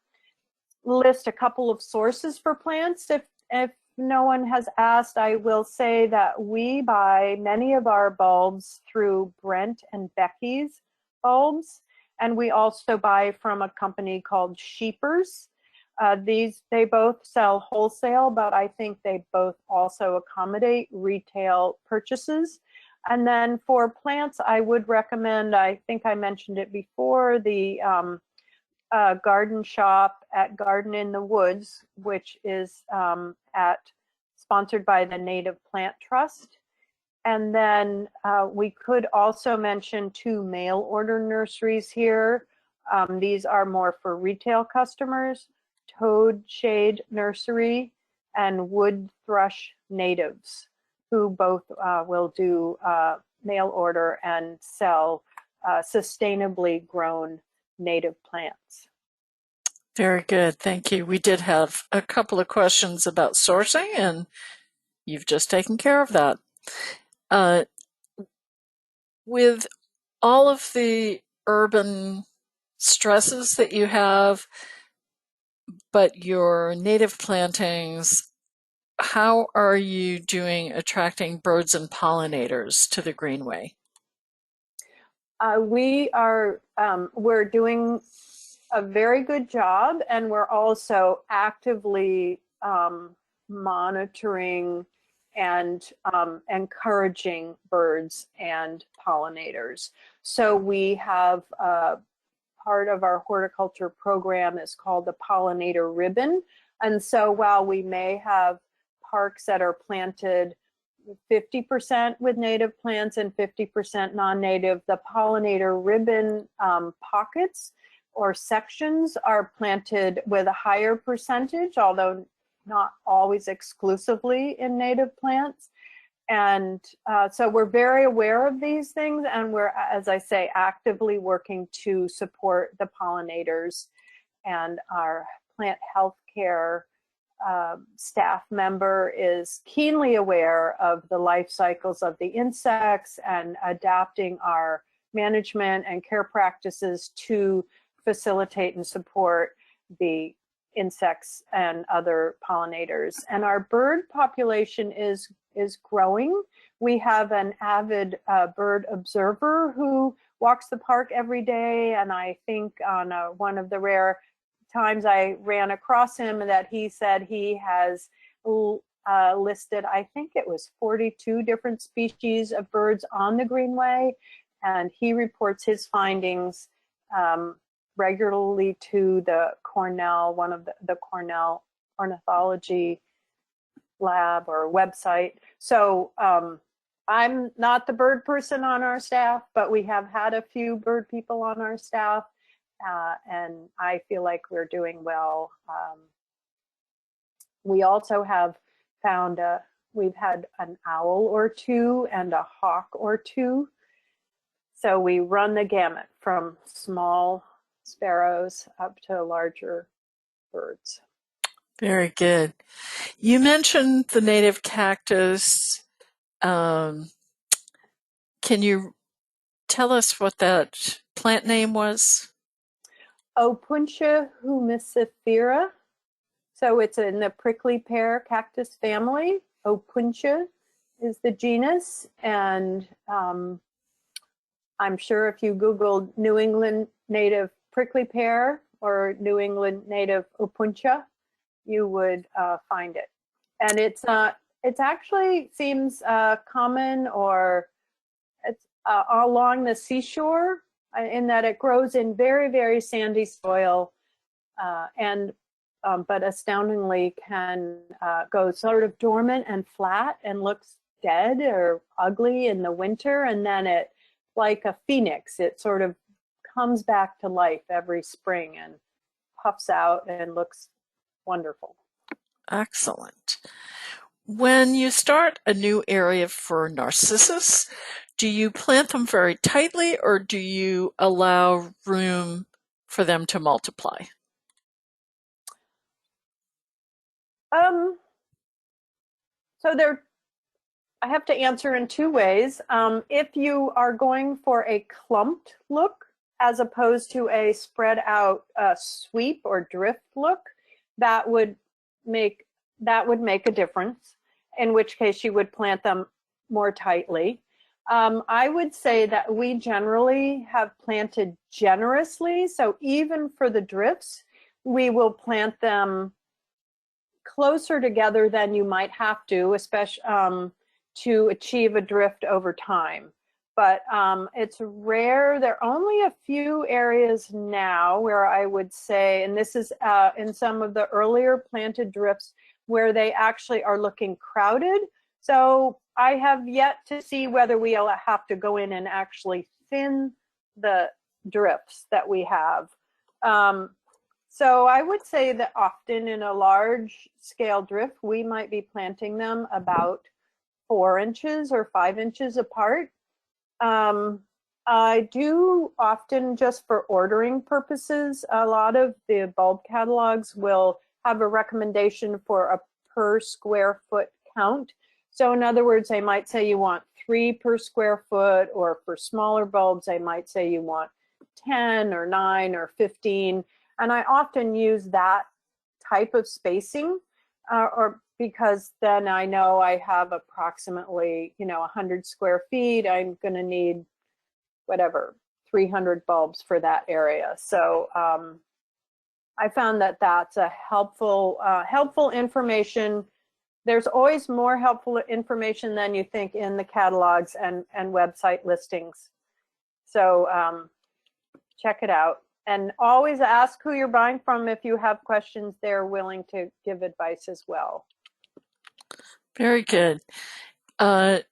list a couple of sources for plants. If no one has asked, I will say that we buy many of our bulbs through Brent and Becky's bulbs, and we also buy from a company called Sheepers. They both sell wholesale, but I think they both also accommodate retail purchases. And then for plants, I would recommend, I think I mentioned it before, the garden shop at Garden in the Woods, which is sponsored by the Native Plant Trust. And then we could also mention 2 mail order nurseries here. These are more for retail customers, Toad Shade Nursery and Wood Thrush Natives, who both will do mail order and sell sustainably grown native plants. Very good. Thank you. We did have a couple of questions about sourcing, and you've just taken care of that. With all of the urban stresses that you have, but your native plantings, how are you doing attracting birds and pollinators to the Greenway? We're doing a very good job, and we're also actively monitoring and encouraging birds and pollinators. So we have part of our horticulture program is called the pollinator ribbon. And so while we may have parks that are planted 50% with native plants and 50% non-native, the pollinator ribbon pockets or sections are planted with a higher percentage, although not always exclusively in native plants. And so we're very aware of these things, and we're, as I say, actively working to support the pollinators. And our plant health care staff member is keenly aware of the life cycles of the insects and adapting our management and care practices to facilitate and support the insects and other pollinators. And our bird population is growing. We have an avid bird observer who walks the park every day, and I think on one of the rare times I ran across him that he said he has listed, I think it was 42 different species of birds on the Greenway, and he reports his findings regularly to the Cornell, one of the Cornell ornithology lab or website. So I'm not the bird person on our staff, but we have had a few bird people on our staff, and I feel like we're doing well. We also have found we've had an owl or two and a hawk or two. So we run the gamut from small sparrows up to larger birds. Very good. You mentioned the native cactus. Can you tell us what that plant name was? Opuntia humicifera. So it's in the prickly pear cactus family. Opuntia is the genus, and I'm sure if you Googled New England native prickly pear or New England native opuntia, you would find it. And it's actually seems common or It's along the seashore, in that it grows in very, very sandy soil, but astoundingly can go sort of dormant and flat and looks dead or ugly in the winter, and then it, like a phoenix, it sort of comes back to life every spring and puffs out and looks wonderful. Excellent. When you start a new area for narcissus, do you plant them very tightly or do you allow room for them to multiply? So I have to answer in two ways. If you are going for a clumped look as opposed to a spread out sweep or drift look, that would make a difference, in which case you would plant them more tightly. I would say that we generally have planted generously, so even for the drifts, we will plant them closer together than you might have to, especially to achieve a drift over time. But it's rare. There are only a few areas now where I would say, and this is in some of the earlier planted drifts, where they actually are looking crowded. So I have yet to see whether we'll have to go in and actually thin the drifts that we have. So I would say that often in a large scale drift, we might be planting them about 4 inches or 5 inches apart. I do often, just for ordering purposes, a lot of the bulb catalogs will have a recommendation for a per square foot count. So in other words, they might say you want 3 per square foot, or for smaller bulbs, they might say you want 10 or 9 or 15. And I often use that type of spacing, or because then I know I have approximately, 100 square feet. I'm going to need whatever 300 bulbs for that area. So I found that that's a helpful information. There's always more helpful information than you think in the catalogs and website listings. So check it out. And always ask who you're buying from. If you have questions, they're willing to give advice as well. Very good. Can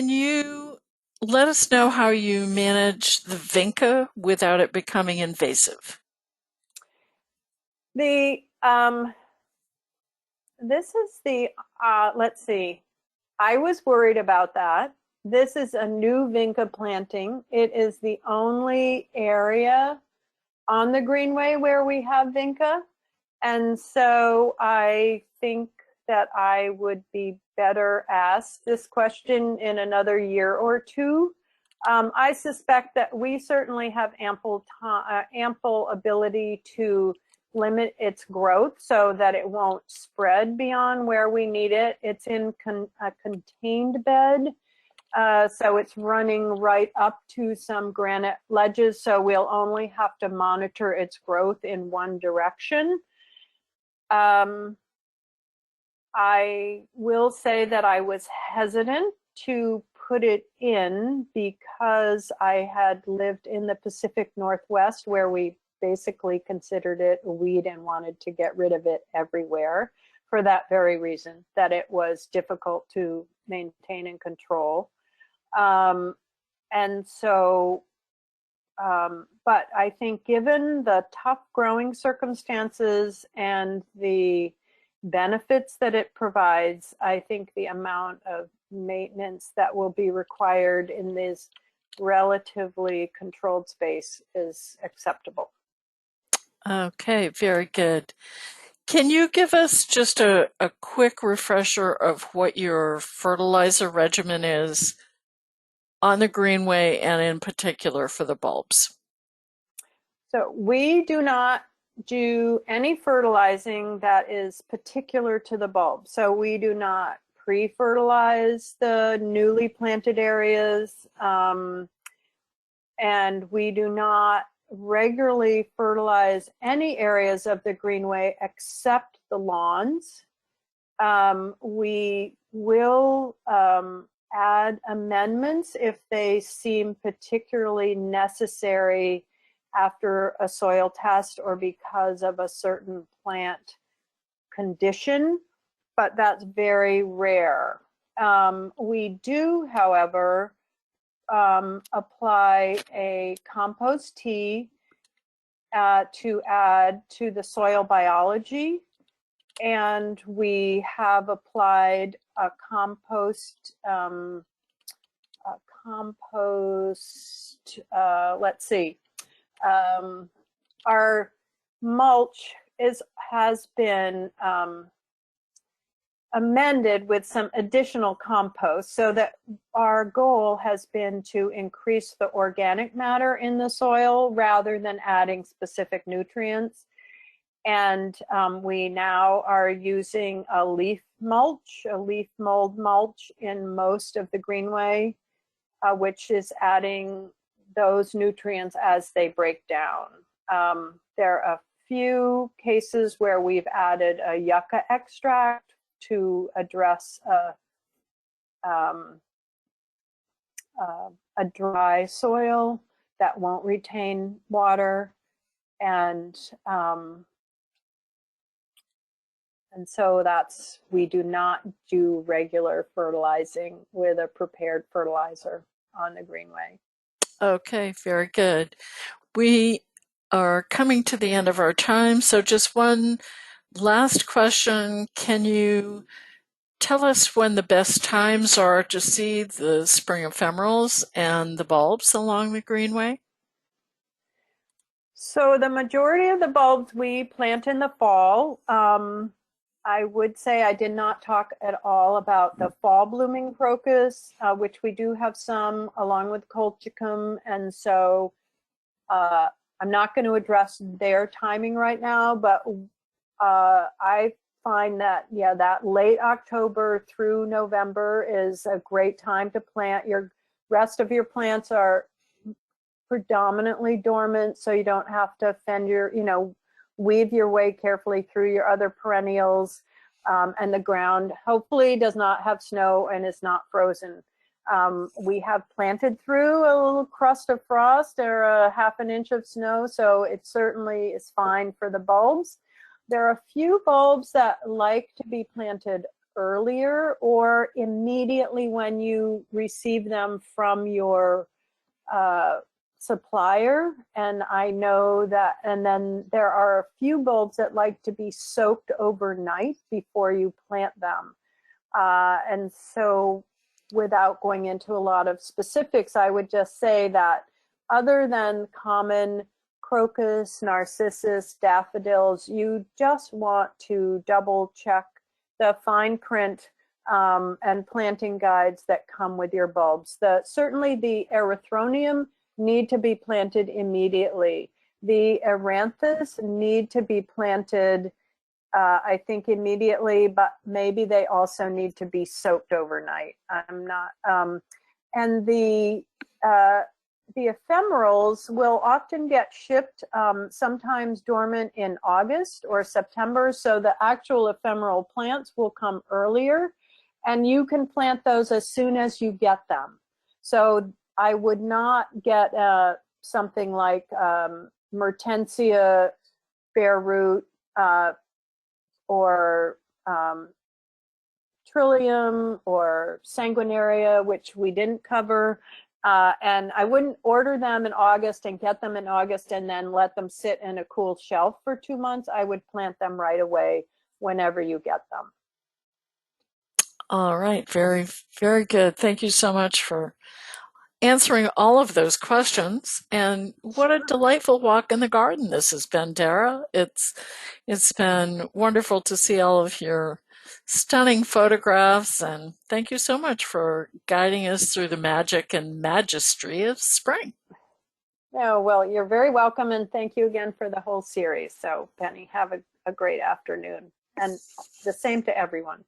you let us know how you manage the vinca without it becoming invasive? This is the, let's see, I was worried about that. This is a new vinca planting. It is the only area on the Greenway where we have vinca. And so I think that I would be better asked this question in another year or two. I suspect that we certainly have ample ability to limit its growth so that it won't spread beyond where we need it. It's in a contained bed. So it's running right up to some granite ledges, so we'll only have to monitor its growth in one direction. I will say that I was hesitant to put it in because I had lived in the Pacific Northwest, where we basically considered it a weed and wanted to get rid of it everywhere, for that very reason, that it was difficult to maintain and control. But I think given the tough growing circumstances and the benefits that it provides, I think the amount of maintenance that will be required in this relatively controlled space is acceptable. Okay, very good. Can you give us just a quick refresher of what your fertilizer regimen is on the Greenway, and in particular for the bulbs? So we do not do any fertilizing that is particular to the bulb. So we do not pre-fertilize the newly planted areas, and we do not regularly fertilize any areas of the Greenway except the lawns. We will add add amendments if they seem particularly necessary after a soil test or because of a certain plant condition, but that's very rare. We do, however, apply a compost tea to add to the soil biology, and we have applied a compost, let's see, our mulch has been amended with some additional compost, so that our goal has been to increase the organic matter in the soil rather than adding specific nutrients. And we now are using a leaf mulch, a leaf mold mulch in most of the Greenway, which is adding those nutrients as they break down. There are a few cases where we've added a yucca extract to address a dry soil that won't retain water, and so we do not do regular fertilizing with a prepared fertilizer on the Greenway. Okay, very good. We are coming to the end of our time, so just one last question. Can you tell us when the best times are to see the spring ephemerals and the bulbs along the Greenway? So the majority of the bulbs we plant in the fall. I would say I did not talk at all about the fall blooming crocus, which we do have some along with colchicum, and so I'm not going to address their timing right now, but I find that, yeah, that late October through November is a great time to plant. Your rest of your plants are predominantly dormant, so you don't have to weave your way carefully through your other perennials, and the ground hopefully does not have snow and is not frozen. We have planted through a little crust of frost or a half an inch of snow, so it certainly is fine for the bulbs. There are a few bulbs that like to be planted earlier or immediately when you receive them from your supplier, and I know that, and then there are a few bulbs that like to be soaked overnight before you plant them. And so without going into a lot of specifics, I would just say that other than common crocus, narcissus, daffodils, you just want to double check the fine print and planting guides that come with your bulbs. Certainly the erythronium need to be planted immediately. The aranthus need to be planted, I think, immediately, but maybe they also need to be soaked overnight. I'm not, and the ephemerals will often get shipped sometimes dormant in August or September, so the actual ephemeral plants will come earlier, and you can plant those as soon as you get them. So I would not get something like Mertensia bare root or Trillium or Sanguinaria, which we didn't cover. And I wouldn't order them in August and get them in August and then let them sit in a cool shelf for 2 months. I would plant them right away whenever you get them. All right, very, very good. Thank you so much for answering all of those questions. And what a delightful walk in the garden this has been, Darrah. It's been wonderful to see all of your stunning photographs, and thank you so much for guiding us through the magic and magistry of spring. Oh, well, you're very welcome, and thank you again for the whole series. So, Penny, have a great afternoon, and the same to everyone.